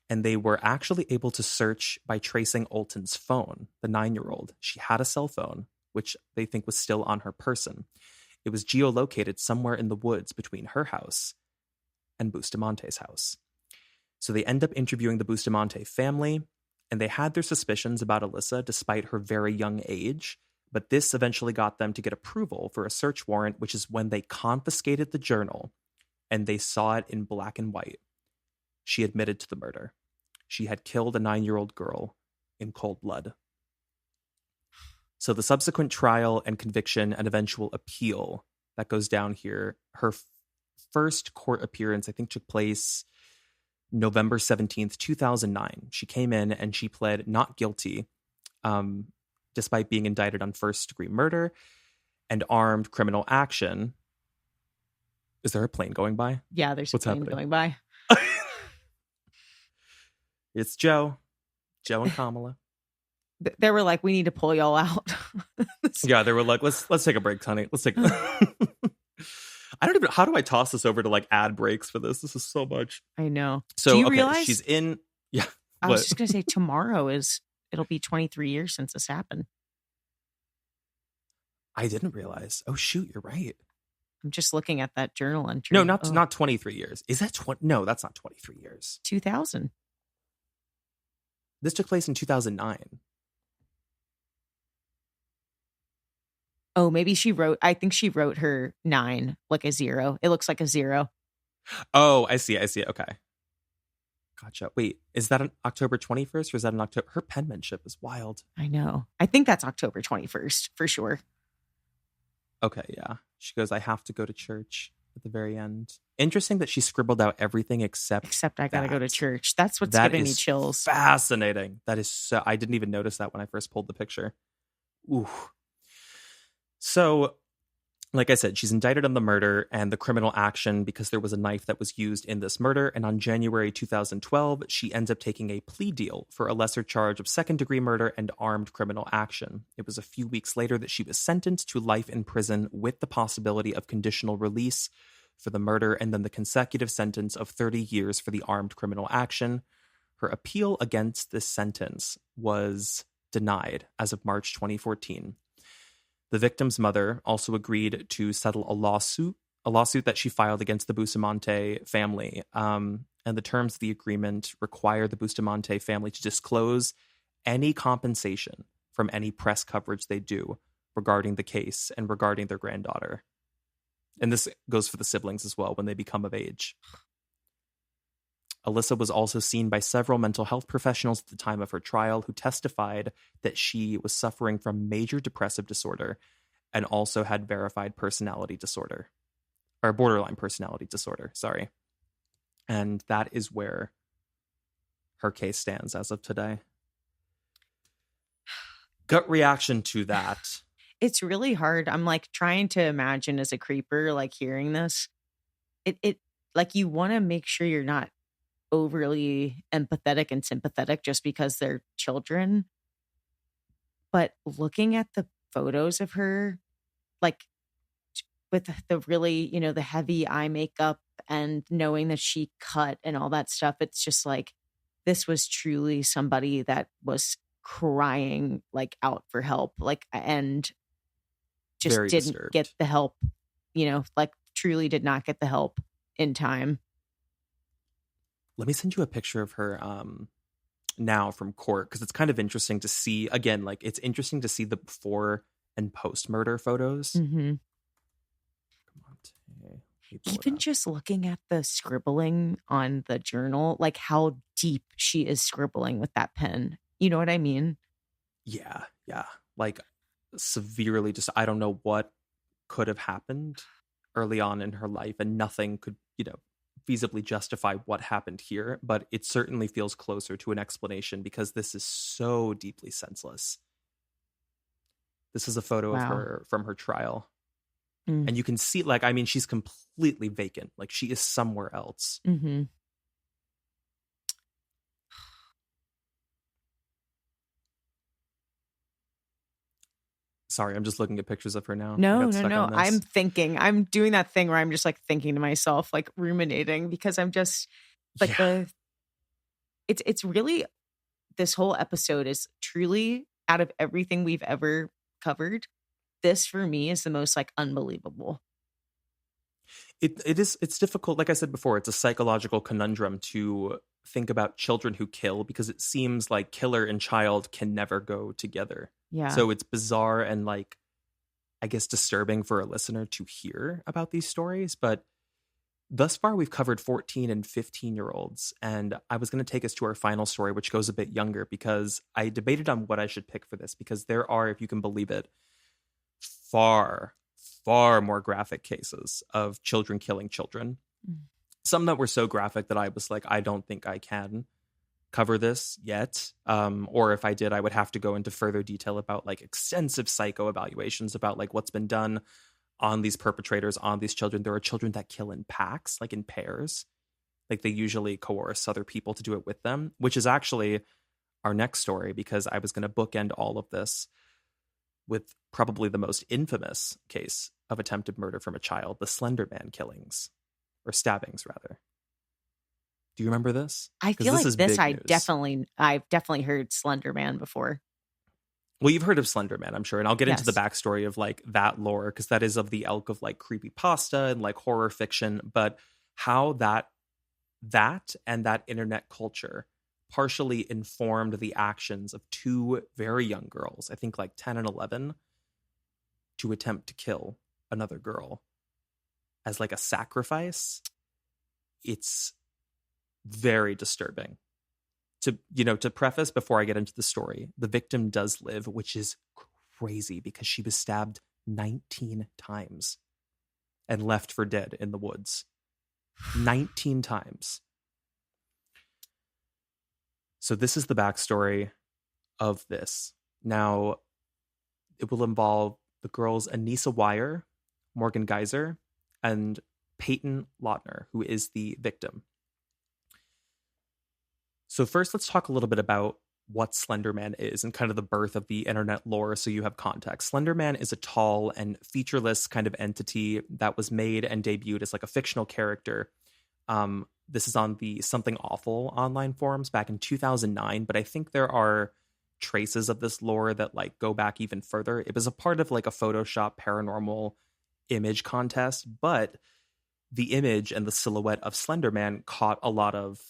And they were actually able to search by tracing Olton's phone, the 9-year-old. She had a cell phone, which they think was still on her person. It was geolocated somewhere in the woods between her house and Bustamante's house. So they end up interviewing the Bustamante family, and they had their suspicions about Alyssa despite her very young age. But this eventually got them to get approval for a search warrant, which is when they confiscated the journal and they saw it in black and white. She admitted to the murder. She had killed a 9-year-old girl in cold blood. So the subsequent trial and conviction and eventual appeal that goes down here, her first court appearance, I think, took place November 17th, 2009. She came in and she pled not guilty, despite being indicted on first-degree murder and armed criminal action. Is there a plane going by? Yeah, there's a plane going by. It's Joe and Kamala. They were like, we need to pull y'all out. Yeah, they were like, let's take a break, honey. Let's take I don't even, how do I toss this over to like ad breaks for this? This is so much. I know. So, do you okay, realize? she's in. Yeah. I was just going to say tomorrow it'll be 23 years since this happened. I didn't realize. Oh, shoot. You're right. I'm just looking at that journal entry. No, not 23 years. Is that 20? No, that's not 23 years. 2000. This took place in 2009. Oh, maybe I think she wrote her 9, like a 0. It looks like a 0. Oh, I see. Okay. Gotcha. Wait, is that an October 21st or is that an October? Her penmanship is wild. I know. I think that's October 21st for sure. Okay, yeah. She goes, I have to go to church at the very end. Interesting that she scribbled out everything except I gotta go to church. That's what's giving me chills. Fascinating. That is so, I didn't even notice that when I first pulled the picture. Ooh. So, like I said, she's indicted on the murder and the criminal action because there was a knife that was used in this murder. And on January 2012, she ends up taking a plea deal for a lesser charge of second-degree murder and armed criminal action. It was a few weeks later that she was sentenced to life in prison with the possibility of conditional release for the murder and then the consecutive sentence of 30 years for the armed criminal action. Her appeal against this sentence was denied as of March 2014. The victim's mother also agreed to settle a lawsuit that she filed against the Bustamante family. And the terms of the agreement require the Bustamante family to disclose any compensation from any press coverage they do regarding the case and regarding their granddaughter. And this goes for the siblings as well when they become of age. Alyssa was also seen by several mental health professionals at the time of her trial who testified that she was suffering from major depressive disorder and also had verified personality disorder, or borderline personality disorder, sorry. And that is where her case stands as of today. Gut reaction to that. It's really hard. I'm like trying to imagine as a creeper, like hearing this. It like you want to make sure you're not overly empathetic and sympathetic just because they're children. But looking at the photos of her, like with the really, the heavy eye makeup and knowing that she cut and all that stuff, it's just like, this was truly somebody that was crying like out for help, like, and just Very didn't disturbed. get the help, like truly did not get the help in time. Let me send you a picture of her now from court because it's kind of interesting to see. Again, like it's interesting to see the before and post murder photos. Mm-hmm. Come on, even just looking at the scribbling on the journal, like how deep she is scribbling with that pen. You know what I mean? Yeah. Like severely just, I don't know what could have happened early on in her life and nothing could, feasibly justify what happened here, but it certainly feels closer to an explanation because this is so deeply senseless. This is a photo of her from her trial. Mm. And you can see, like, I mean, she's completely vacant. Like, she is somewhere else. Mm-hmm. Sorry, I'm just looking at pictures of her now. I No, got no, stuck on no. this. I'm thinking. I'm doing that thing where I'm just like thinking to myself, like ruminating, because I'm just like it's really, this whole episode is truly, out of everything we've ever covered, this for me is the most like unbelievable. It's difficult. Like I said before, it's a psychological conundrum to think about children who kill because it seems like killer and child can never go together. Yeah. So it's bizarre and, like, I guess disturbing for a listener to hear about these stories. But thus far, we've covered 14 and 15-year-olds. And I was going to take us to our final story, which goes a bit younger, because I debated on what I should pick for this, because there are, if you can believe it, far more graphic cases of children killing children. Some that were so graphic that I was like, I don't think I can cover this yet. Or if I did, I would have to go into further detail about like extensive psycho evaluations about like what's been done on these perpetrators, on these children. There are children that kill in packs, like in pairs. Like they usually coerce other people to do it with them, which is actually our next story, because I was going to bookend all of this with probably the most infamous case of attempted murder from a child, the Slender Man killings, or stabbings rather. Do you remember this? I feel like this I've definitely heard Slender Man before. Well, you've heard of Slender Man, I'm sure. And I'll get into the Yes. backstory of like that lore, because that is of the ilk of like creepypasta and like horror fiction. But how that and that internet culture partially informed the actions of two very young girls, I think like 10 and 11, to attempt to kill another girl as like a sacrifice. It's very disturbing. To preface before I get into the story, the victim does live, which is crazy because she was stabbed 19 times and left for dead in the woods. 19 times. So this is the backstory of this. Now, it will involve the girls Anissa Wire, Morgan Geyser, and Peyton Lautner, who is the victim. So first, let's talk a little bit about what Slender Man is and kind of the birth of the internet lore, so you have context. Slender Man is a tall and featureless kind of entity that was made and debuted as like a fictional character. This is on the Something Awful online forums back in 2009, but I think there are traces of this lore that like go back even further. It was a part of like a Photoshop paranormal image contest, but the image and the silhouette of Slender Man caught a lot of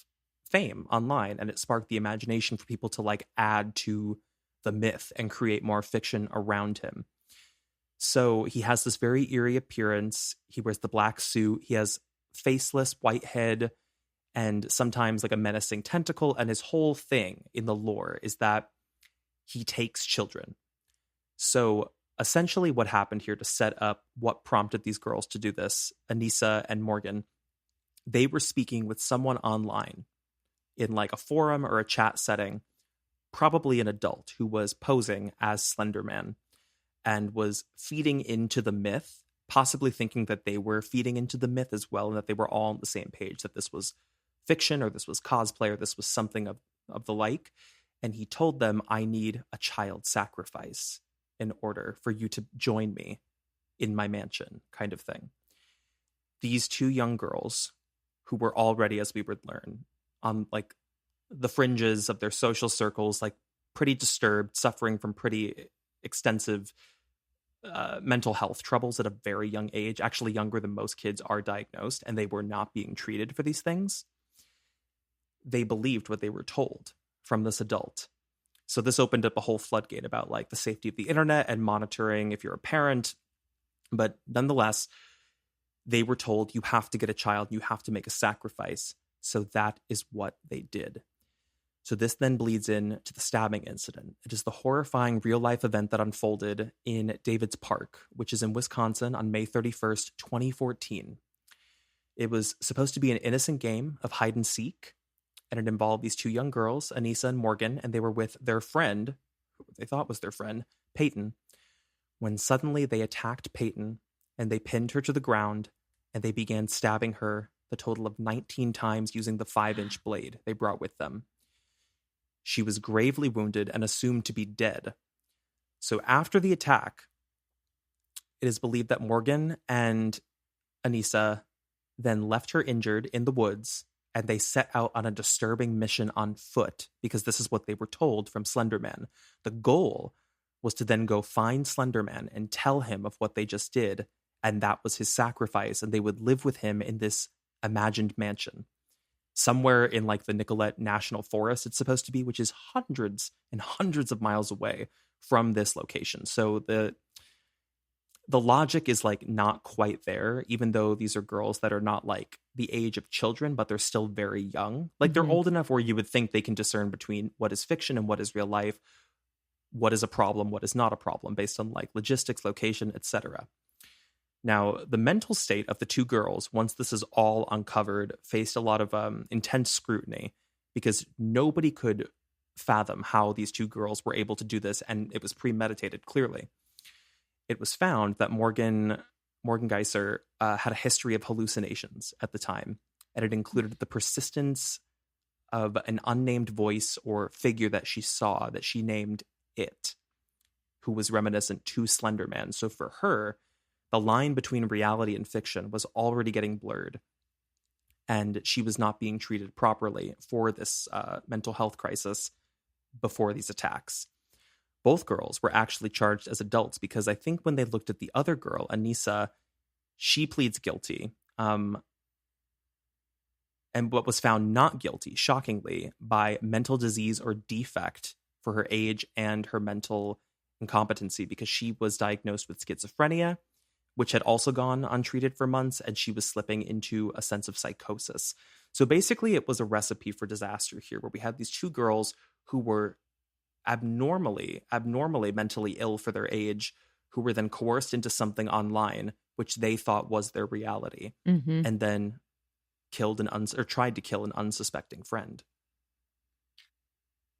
fame online, and it sparked the imagination for people to like add to the myth and create more fiction around him. So he has this very eerie appearance. He wears the black suit. He has faceless white head and sometimes like a menacing tentacle. And his whole thing in the lore is that he takes children. So essentially what happened here to set up what prompted these girls to do this, Anissa and Morgan, they were speaking with someone online in like a forum or a chat setting, probably an adult who was posing as Slender Man and was feeding into the myth, possibly thinking that they were feeding into the myth as well, and that they were all on the same page, that this was fiction or this was cosplay or this was something of the like. And he told them, I need a child sacrifice in order for you to join me in my mansion, kind of thing. These two young girls, who were already, as we would learn, on like the fringes of their social circles, like pretty disturbed, suffering from pretty extensive mental health troubles at a very young age, actually younger than most kids are diagnosed, and they were not being treated for these things. They believed what they were told from this adult. So this opened up a whole floodgate about like the safety of the internet and monitoring if you're a parent. But nonetheless, they were told you have to get a child, you have to make a sacrifice. So that is what they did. So this then bleeds in to the stabbing incident. It is the horrifying real-life event that unfolded in Davids Park, which is in Wisconsin on May 31st, 2014. It was supposed to be an innocent game of hide and seek, and it involved these two young girls, Anissa and Morgan, and they were with their friend, who they thought was their friend, Peyton, when suddenly they attacked Peyton and they pinned her to the ground and they began stabbing her the total of 19 times using the 5-inch blade they brought with them. She was gravely wounded and assumed to be dead. So after the attack, it is believed that Morgan and Anissa then left her injured in the woods, and they set out on a disturbing mission on foot because this is what they were told from Slenderman. The goal was to then go find Slenderman and tell him of what they just did, and that was his sacrifice, and they would live with him in this imagined mansion somewhere in like the Nicollet National Forest it's supposed to be, which is hundreds and hundreds of miles away from this location. So the logic is like not quite there, even though these are girls that are not like the age of children, but they're still very young. Like they're old enough where you would think they can discern between what is fiction and what is real life, what is a problem, what is not a problem, based on like logistics, location, etc. Now, the mental state of the two girls, once this is all uncovered, faced a lot of intense scrutiny because nobody could fathom how these two girls were able to do this, and it was premeditated, clearly. It was found that Morgan Geiser had a history of hallucinations at the time, and it included the persistence of an unnamed voice or figure that she saw that she named It, who was reminiscent to Slenderman. So for her, the line between reality and fiction was already getting blurred, and she was not being treated properly for this mental health crisis before these attacks. Both girls were actually charged as adults because I think when they looked at the other girl, Anissa, she pleads guilty. And what was found not guilty, shockingly, by mental disease or defect for her age and her mental incompetency, because she was diagnosed with schizophrenia, which had also gone untreated for months, and she was slipping into a sense of psychosis. So basically, it was a recipe for disaster here, where we had these two girls who were abnormally mentally ill for their age, who were then coerced into something online, which they thought was their reality, and then killed tried to kill an unsuspecting friend.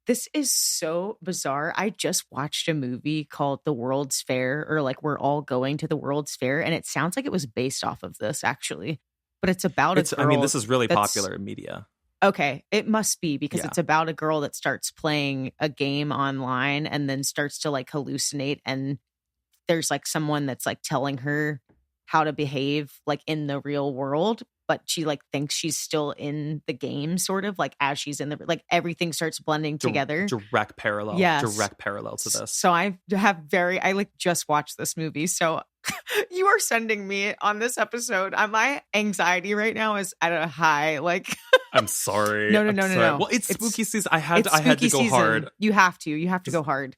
This is so bizarre. I just watched a movie called The World's Fair, or like We're All Going to the World's Fair, and it sounds like it was based off of this, actually. But it's about a girl. I mean, this is really popular in media. Okay, it must be, because it's about a girl that starts playing a game online and then starts to like hallucinate, and there's like someone that's like telling her how to behave like in the real world, but she like thinks she's still in the game, sort of like as she's in the, like everything starts blending together. Direct parallel. Yes. Direct parallel to this. So I like just watched this movie. So you are sending me on this episode. My anxiety right now is at a high. Like, I'm sorry. No. Well, it's spooky season. I had to go hard. You have to go hard.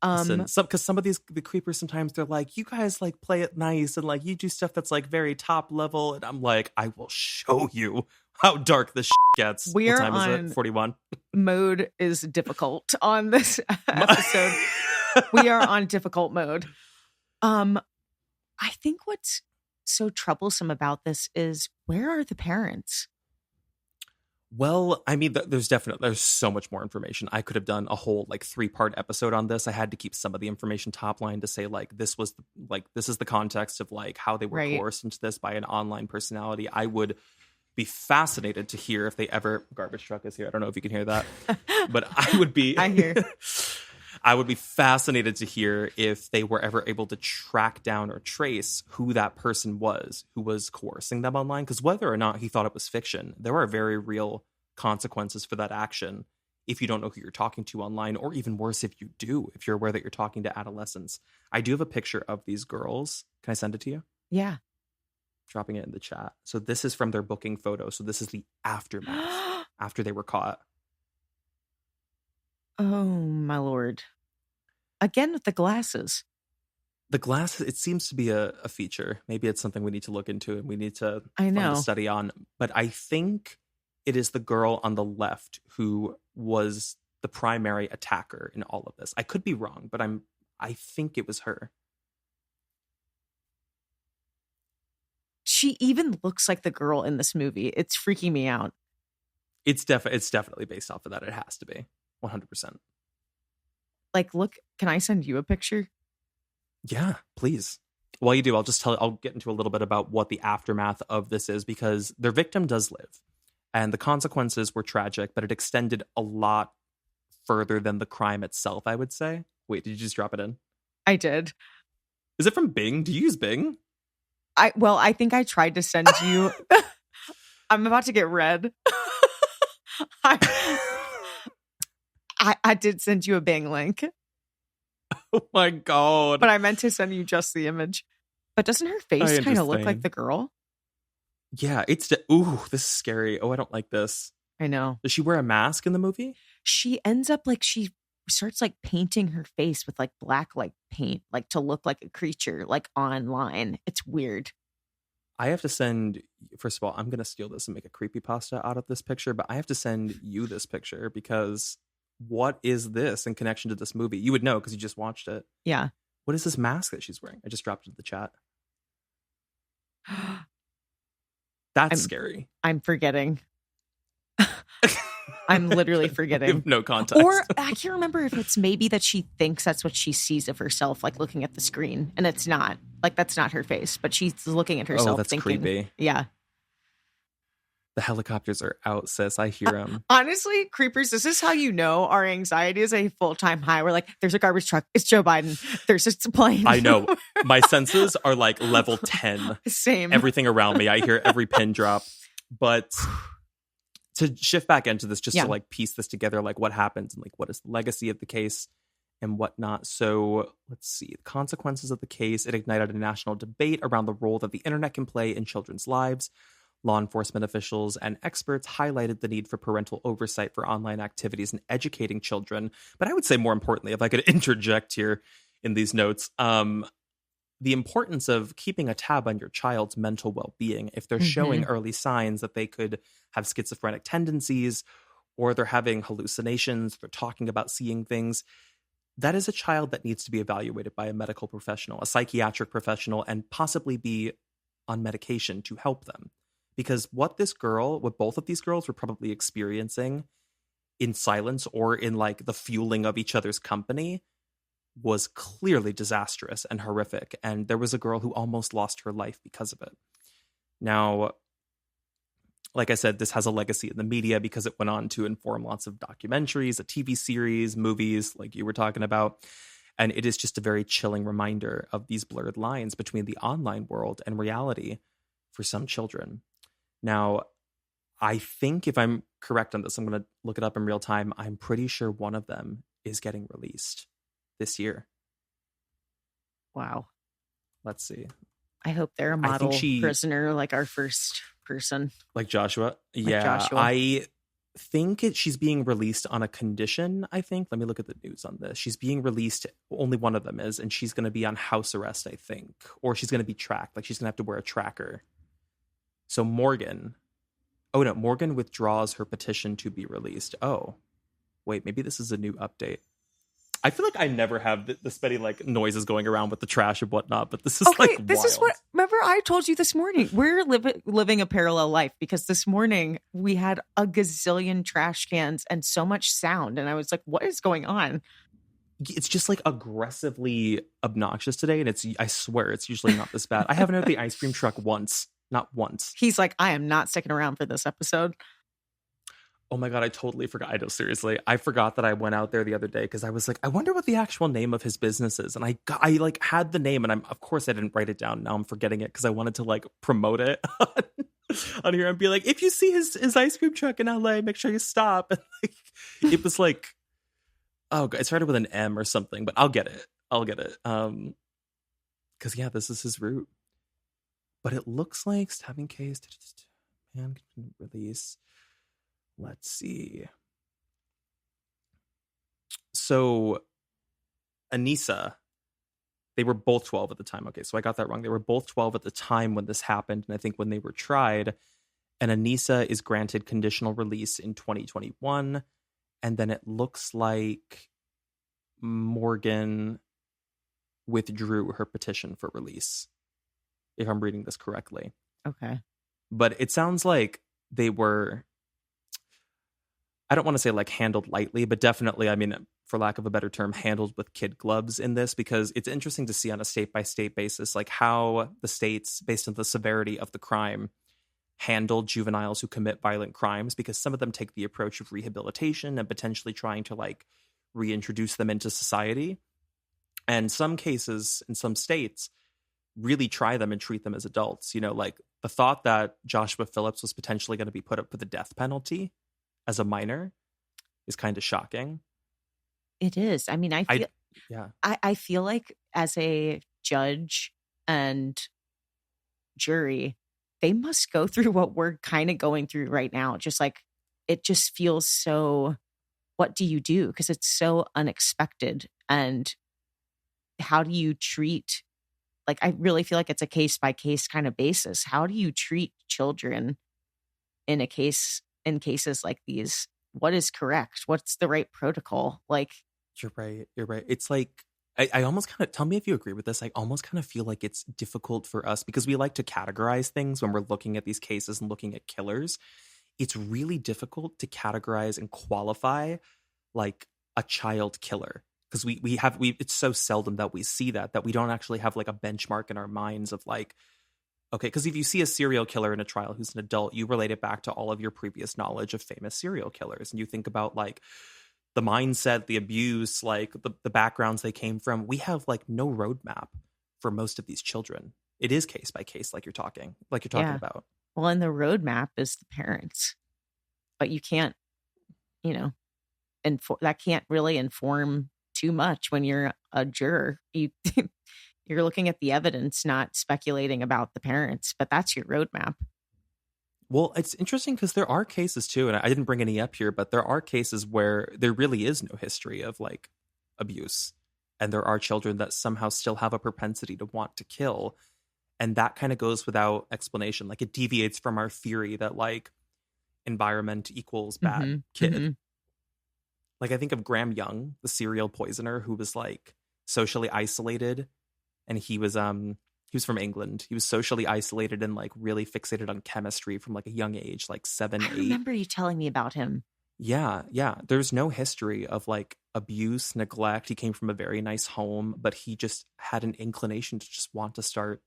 Listen, because some of the creepers, sometimes they're like, you guys like play it nice and like you do stuff that's like very top level, and I'm like, I will show you how dark this gets. What time is it? 41. Mode is difficult on this episode. We are on difficult mode. I think what's so troublesome about this is, where are the parents? Well, I mean, there's so much more information. I could have done a whole like 3-part episode on this. I had to keep some of the information top line to say like this is the context of like how they were coerced into this by an online personality. I would be fascinated to hear if they ever, garbage truck is here. I don't know if you can hear that, but I would be fascinated to hear if they were ever able to track down or trace who that person was who was coercing them online. Because whether or not he thought it was fiction, there are very real consequences for that action if you don't know who you're talking to online, or even worse, if you do, if you're aware that you're talking to adolescents. I do have a picture of these girls. Can I send it to you? Yeah. Dropping it in the chat. So this is from their booking photo. So this is the aftermath after they were caught. Oh, my Lord. Again with the glasses. The glasses, it seems to be a feature. Maybe it's something we need to look into and we need to find a study on. But I think it is the girl on the left who was the primary attacker in all of this. I could be wrong, but I think it was her. She even looks like the girl in this movie. It's freaking me out. It's definitely based off of that. It has to be 100%. Like, look, can I send you a picture? Yeah, please. While you do, I'll get into a little bit about what the aftermath of this is, because their victim does live and the consequences were tragic, but it extended a lot further than the crime itself, I would say. Wait, did you just drop it in? I did. Is it from Bing? Do you use Bing? I think I tried to send you. I'm about to get red. I did send you a Bing link. Oh my God. But I meant to send you just the image. But doesn't her face kind of look like the girl? Yeah, ooh, this is scary. Oh, I don't like this. I know. Does she wear a mask in the movie? She ends up like she starts like painting her face with like black like paint, like to look like a creature, like online. It's weird. I have to send, first of all, I'm going to steal this and make a creepypasta out of this picture, but I have to send you this picture because what is this in connection to this movie? You would know because you just watched it. Yeah. What is this mask that she's wearing? I just dropped it in the chat. That's scary. I'm forgetting. I'm literally forgetting. No context. Or I can't remember if it's maybe that she thinks that's what she sees of herself, like looking at the screen, and it's not. Like that's not her face, but she's looking at herself. Oh, that's thinking, creepy. Yeah. The helicopters are out, sis. I hear them. Honestly, creepers, this is how you know our anxiety is a full-time high. We're like, there's a garbage truck. It's Joe Biden. There's just a plane. I know. My senses are like level 10. Same. Everything around me. I hear every pin drop. But to shift back into this, just to like piece this together, like what happens and like what is the legacy of the case and whatnot. So let's see. The consequences of the case. It ignited a national debate around the role that the internet can play in children's lives. Law enforcement officials and experts highlighted the need for parental oversight for online activities and educating children. But I would say more importantly, if I could interject here in these notes, the importance of keeping a tab on your child's mental well-being. If they're showing early signs that they could have schizophrenic tendencies or they're having hallucinations, they're talking about seeing things, that is a child that needs to be evaluated by a medical professional, a psychiatric professional, and possibly be on medication to help them. Because what both of these girls were probably experiencing in silence or in like the fueling of each other's company was clearly disastrous and horrific. And there was a girl who almost lost her life because of it. Now, like I said, this has a legacy in the media because it went on to inform lots of documentaries, a TV series, movies like you were talking about. And it is just a very chilling reminder of these blurred lines between the online world and reality for some children. Now, I think if I'm correct on this, I'm going to look it up in real time. I'm pretty sure one of them is getting released this year. Wow. Let's see. I hope they're a model prisoner like our first person. Like Joshua? Joshua. I think she's being released on a condition, I think. Let me look at the news on this. She's being released, only one of them is, and she's going to be on house arrest, I think. Or she's going to be tracked. Like she's going to have to wear a tracker. So Morgan withdraws her petition to be released. Oh, wait, maybe this is a new update. I feel like I never have this many like noises going around with the trash and whatnot, but this is like this wild. Is what, remember I told you this morning, we're living a parallel life because this morning we had a gazillion trash cans and so much sound. And I was like, what is going on? It's just like aggressively obnoxious today. And I swear it's usually not this bad. I haven't heard the ice cream truck once. Not once. He's like, I am not sticking around for this episode. Oh my God, I totally forgot. I know, seriously. I forgot that I went out there the other day because I was like, I wonder what the actual name of his business is. And I like had the name and of course I didn't write it down. Now I'm forgetting it because I wanted to like promote it on here and be like, if you see his ice cream truck in LA, make sure you stop. And like, it was like, oh God, it started with an M or something, but I'll get it. Because yeah, this is his route. But it looks like stabbing case, man, release. Let's see. So, Anissa, they were both 12 at the time. Okay, so I got that wrong. They were both 12 at the time when this happened. And I think when they were tried, and Anissa is granted conditional release in 2021. And then it looks like Morgan withdrew her petition for release, if I'm reading this correctly. Okay. But it sounds like they were, I don't want to say like handled lightly, but definitely, I mean, for lack of a better term, handled with kid gloves in this, because it's interesting to see on a state by state basis, like how the states, based on the severity of the crime, handle juveniles who commit violent crimes, because some of them take the approach of rehabilitation and potentially trying to like reintroduce them into society. And some cases in some states really try them and treat them as adults. You know, like the thought that Joshua Phillips was potentially going to be put up for the death penalty as a minor is kind of shocking. It is. I mean, Yeah, I feel like as a judge and jury, they must go through what we're kind of going through right now. Just like it just feels so, what do you do? Because it's so unexpected. And how do you treat, like, I really feel like it's a case by case kind of basis. How do you treat children in in cases like these? What is correct? What's the right protocol? Like, you're right. You're right. It's like, I almost kind of, tell me if you agree with this. I almost kind of feel like it's difficult for us because we like to categorize things when we're looking at these cases and looking at killers. It's really difficult to categorize and qualify like a child killer, because we it's so seldom that we see that we don't actually have like a benchmark in our minds of like, okay, because if you see a serial killer in a trial who's an adult, you relate it back to all of your previous knowledge of famous serial killers, and you think about like the mindset, the abuse, like the backgrounds they came from. We have like no roadmap for most of these children. It is case by case, like you're talking yeah. about. Well, and the roadmap is the parents, but you can't, you know, that can't really inform too much when you're a juror. You're looking at the evidence, not speculating about the parents, but that's your roadmap. Well, it's interesting because there are cases too, and I didn't bring any up here, but there are cases where there really is no history of like abuse. And there are children that somehow still have a propensity to want to kill. And that kind of goes without explanation. Like it deviates from our theory that like environment equals bad kid. Mm-hmm. Like I think of Graham Young, the serial poisoner who was like socially isolated, and he was from England. He was socially isolated and like really fixated on chemistry from like a young age, like 7, 8. I remember you telling me about him. Yeah, yeah. There's no history of like abuse, neglect. He came from a very nice home, but he just had an inclination to just want to start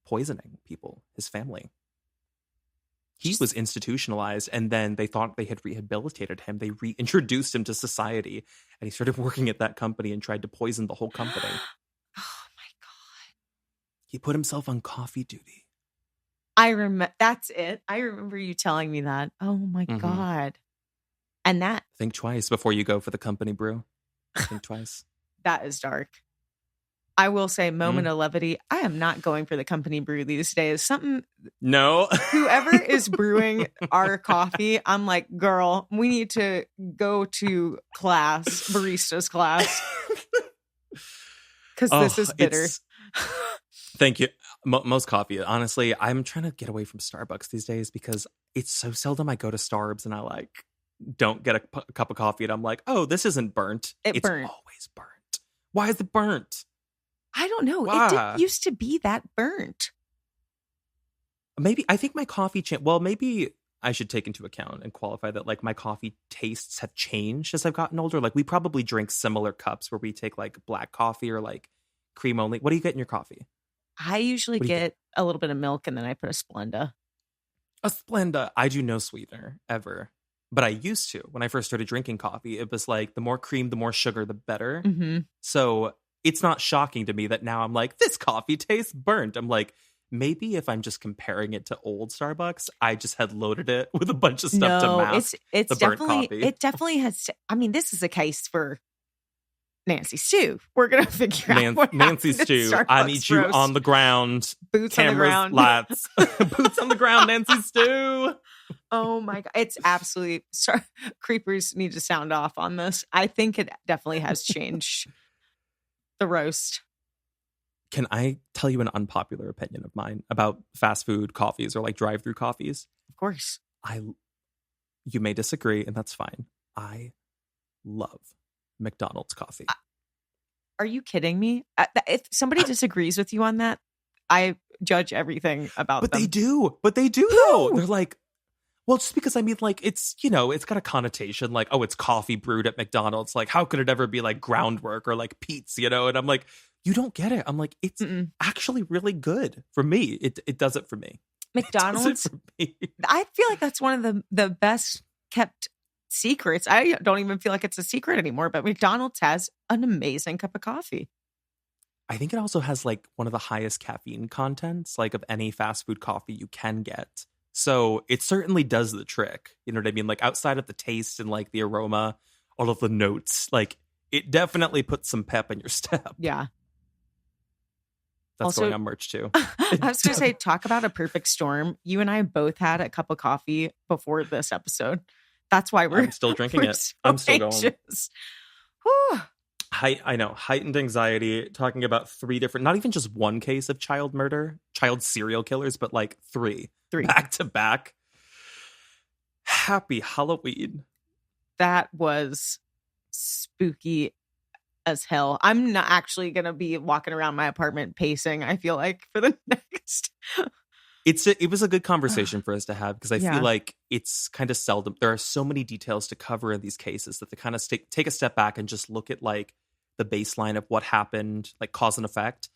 poisoning people, his family. He was institutionalized, and then they thought they had rehabilitated him. They reintroduced him to society, and he started working at that company and tried to poison the whole company. Oh my God. He put himself on coffee duty. I remember. That's it. I remember you telling me that. Oh my God. And that. Think twice before you go for the company brew. Think twice. That is dark. I will say, moment of levity. I am not going for the company brew these days. No. Whoever is brewing our coffee, I'm like, girl, we need to go to class, barista's class. Because this is bitter. Thank you. Most coffee. Honestly, I'm trying to get away from Starbucks these days because it's so seldom I go to Starbs and I like don't get a cup of coffee and I'm like, oh, this isn't burnt. It's burnt. Always burnt. Why is it burnt? I don't know. Why? It didn't used to be that burnt. Maybe I think my coffee well, maybe I should take into account and qualify that like my coffee tastes have changed as I've gotten older. Like we probably drink similar cups where we take like black coffee or like cream only. What do you get in your coffee? I usually get a little bit of milk and then I put a Splenda. A Splenda. I do no sweetener ever. But I used to. When I first started drinking coffee, it was like the more cream, the more sugar, the better. Mm-hmm. So it's not shocking to me that now I'm like, this coffee tastes burnt. I'm like, maybe if I'm just comparing it to old Starbucks, I just had loaded it with a bunch of stuff to mask it's the burnt coffee. It definitely has. I mean, this is a case for Nancy Stew. We're going to figure out what Nancy Stew. I need you on the ground. Boots cameras, on the ground. Lights. Boots on the ground, Nancy Stew. Oh my God. It's absolutely... Sorry, creepers need to sound off on this. I think it definitely has changed the roast. Can I tell you an unpopular opinion of mine about fast food coffees or like drive-through coffees? Of course. You may disagree, and that's fine. I love McDonald's coffee. Are you kidding me? If somebody disagrees with you on that, I judge everything about But them. they do though. They're like, well, just because I mean, like, it's, you know, it's got a connotation like, oh, it's coffee brewed at McDonald's. Like, how could it ever be like groundwork or like Pete's, you know? And I'm like, you don't get it. I'm like, it's actually really good for me. It does it for me. McDonald's. For me. I feel like that's one of the best kept secrets. I don't even feel like it's a secret anymore, but McDonald's has an amazing cup of coffee. I think it also has like one of the highest caffeine contents, like of any fast food coffee you can get. So it certainly does the trick. You know what I mean? Like outside of the taste and like the aroma, all of the notes, like it definitely puts some pep in your step. Yeah. That's also, going on merch too. I was going to say, talk about a perfect storm. You and I both had a cup of coffee before this episode. That's why I'm still drinking it. So I'm still going. I know, heightened anxiety, talking about 3 different, not even just one case of child murder, child serial killers, but like 3 back to back. Happy Halloween. That was spooky as hell. I'm not actually going to be walking around my apartment pacing, I feel like, for the next. It was a good conversation for us to have, because I feel like it's kind of seldom. There are so many details to cover in these cases that they kind of take a step back and just look at like the baseline of what happened, like cause and effect.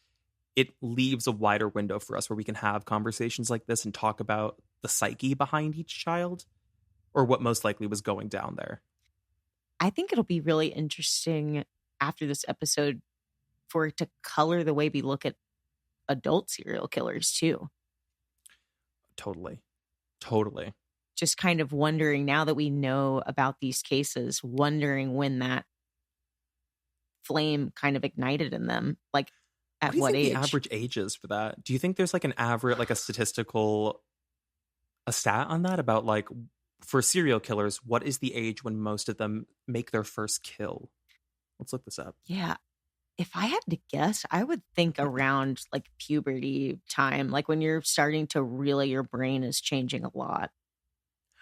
It leaves a wider window for us where we can have conversations like this and talk about the psyche behind each child or what most likely was going down there. I think it'll be really interesting after this episode for it to color the way we look at adult serial killers too. Totally. Just kind of wondering, now that we know about these cases, wondering when that flame kind of ignited in them, like at what age? The average age is for that? Do you think there's like an average, like a statistical, a stat on that about like for serial killers, what is the age when most of them make their first kill? Let's look this up. Yeah. If I had to guess, I would think around like puberty time, like when you're starting to really, your brain is changing a lot.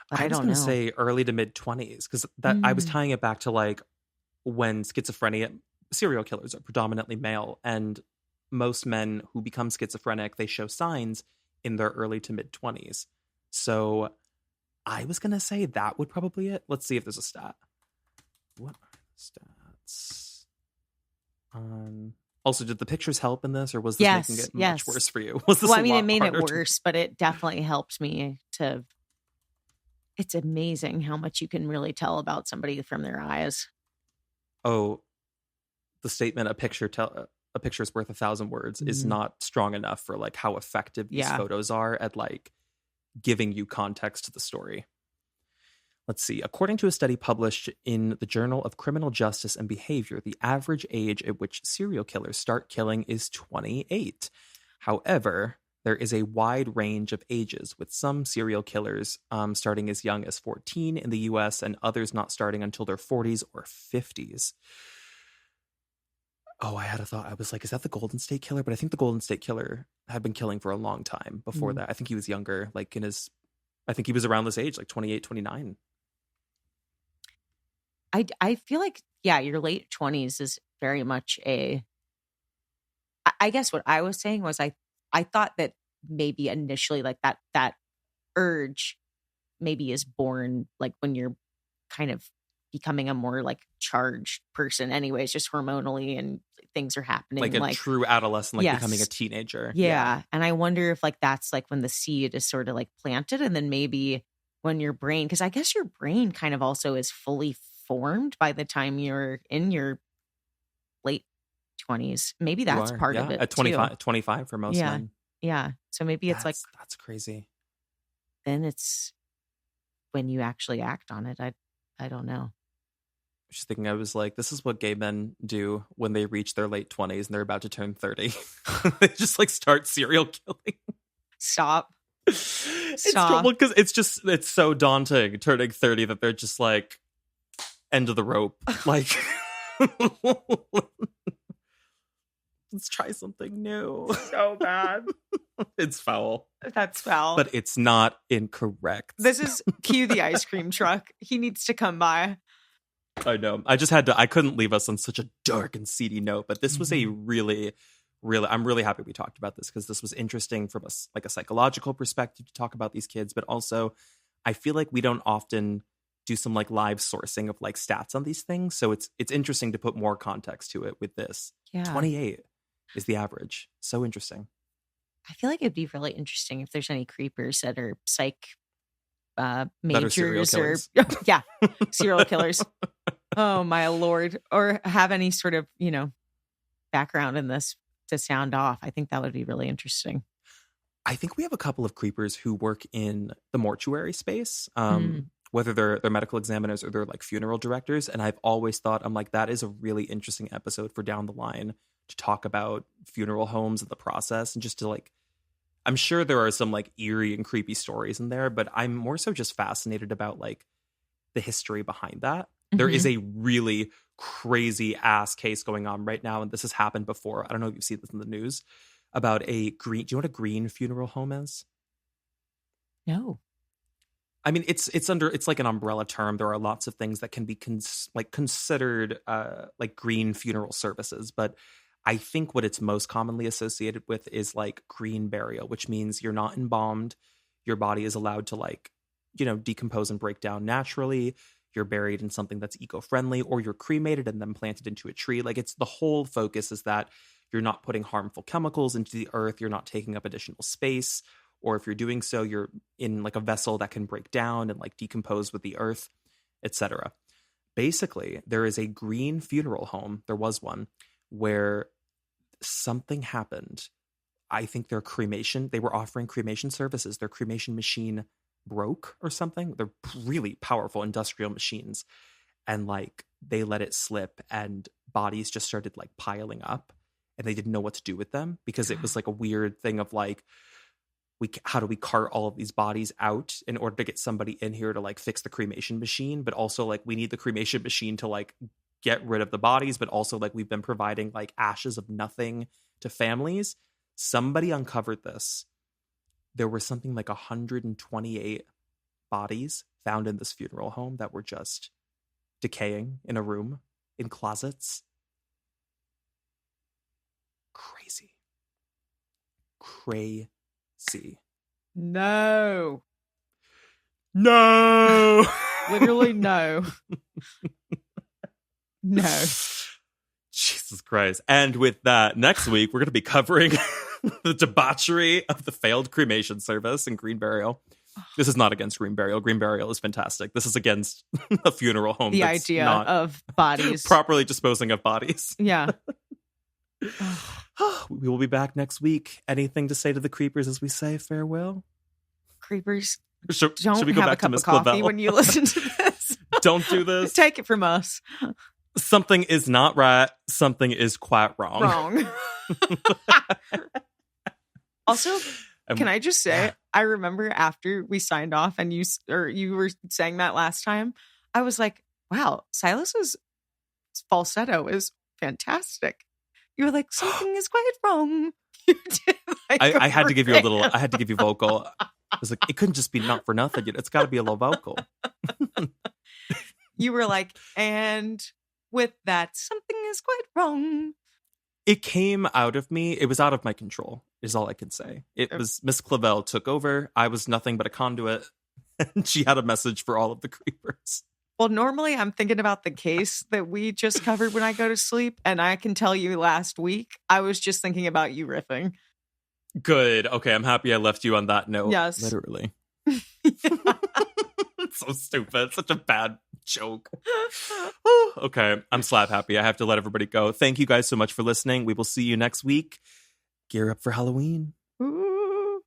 But I was going to say early to mid 20s, because that I was tying it back to like when schizophrenia, serial killers are predominantly male, and most men who become schizophrenic, they show signs in their early to mid 20s. So I was going to say that would probably it. Let's see if there's a stat. What are the stats? Also, did the pictures help in this, or was this making it much worse for you? Was this it made it worse, but it definitely helped me to. It's amazing how much you can really tell about somebody from their eyes. Oh, the statement "a picture is worth 1,000 words" is not strong enough for like how effective these photos are at like giving you context to the story. Let's see. According to a study published in the Journal of Criminal Justice and Behavior, the average age at which serial killers start killing is 28. However, there is a wide range of ages, with some serial killers starting as young as 14 in the U.S. and others not starting until their 40s or 50s. Oh, I had a thought. I was like, is that the Golden State Killer? But I think the Golden State Killer had been killing for a long time before that. I think he was younger, like I think he was around this age, like 28, 29. I feel like, your late 20s is very much I guess what I was saying was I thought that maybe initially like that urge maybe is born like when you're kind of becoming a more like charged person anyways, just hormonally, and things are happening. Like a true adolescent, like becoming a teenager. Yeah. And I wonder if like that's like when the seed is sort of like planted, and then maybe when your brain, because I guess your brain kind of also is fully formed by the time you're in your late 20s. Maybe that's part of it. At 25 for most men. Yeah. So maybe it's like that's crazy. Then it's when you actually act on it. I don't know. Just thinking, I was like, this is what gay men do when they reach their late 20s and they're about to turn 30. They just like start serial killing. Stop. It's trouble because it's so daunting turning 30 that they're just like, end of the rope. Like, let's try something new. So bad. It's foul. That's foul. But it's not incorrect. This is cue the ice cream truck. He needs to come by. I know. I couldn't leave us on such a dark and seedy note, but this was a really, I'm really happy we talked about this because this was interesting from a psychological perspective to talk about these kids, but also I feel like we don't often do some like live sourcing of like stats on these things. So it's interesting to put more context to it with this. Yeah. 28 is the average. So interesting. I feel like it'd be really interesting if there's any creepers that are psych That are serial majors or killers. serial killers. Oh my Lord. Or have any sort of, background in this to sound off. I think that would be really interesting. I think we have a couple of creepers who work in the mortuary space, Mm. whether they're medical examiners or they're like funeral directors. And I've always thought, I'm like, that is a really interesting episode for down the line to talk about funeral homes and the process, and just to like, I'm sure there are some like eerie and creepy stories in there, but I'm more so just fascinated about like the history behind that. There is a really crazy ass case going on right now, and this has happened before. I don't know if you've seen this in the news about a green. Do you know what a green funeral home is? No. I mean, it's like an umbrella term. There are lots of things that can be considered like green funeral services, but I think what it's most commonly associated with is like green burial, which means you're not embalmed. Your body is allowed to like, decompose and break down naturally. You're buried in something that's eco-friendly, or you're cremated and then planted into a tree. Like, it's the whole focus is that you're not putting harmful chemicals into the earth. You're not taking up additional space. Or if you're doing so, you're in like a vessel that can break down and like decompose with the earth, etc. Basically, there is a green funeral home. There was one where something happened. I think they were offering cremation services. Their cremation machine broke or something. They're really powerful industrial machines. And like they let it slip and bodies just started like piling up, and they didn't know what to do with them because it was like a weird thing of like, how do we cart all of these bodies out in order to get somebody in here to like fix the cremation machine? But also like we need the cremation machine to like get rid of the bodies, but also like we've been providing like ashes of nothing to families. Somebody uncovered this. There were something like 128 bodies found in this funeral home that were just decaying in a room, in closets. Crazy. No. Literally no. No. Jesus Christ. And with that, next week, we're going to be covering the debauchery of the failed cremation service in green burial. This is not against green burial. Green burial is fantastic. This is against a funeral home. The idea of bodies. Properly disposing of bodies. Yeah. We will be back next week. Anything to say to the creepers as we say farewell? Creepers, should we have go back a cup to Miss of coffee Clavel? when you listen to this. Don't do this. Take it from us. Something is not right. Something is quite wrong. Also, can I just say, I remember after we signed off and you were saying that last time, I was like, wow, Silas's falsetto is fantastic. You were like, something is quite wrong. You did like I had to give you I had to give you vocal. I was like, it couldn't just be not for nothing. It's got to be a little vocal. You were like, and with that, something is quite wrong. It came out of me. It was out of my control, is all I could say. It was Miss Clavel took over. I was nothing but a conduit. And she had a message for all of the creepers. Well, normally I'm thinking about the case that we just covered when I go to sleep. And I can tell you last week, I was just thinking about you riffing. Good. Okay, I'm happy I left you on that note. Yes. Literally. It's so stupid. Such a bad joke. Okay, I'm slap happy. I have to let everybody go. Thank you guys so much for listening. We will see you next week. Gear up for Halloween. Ooh.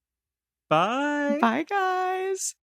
Bye. Bye, guys.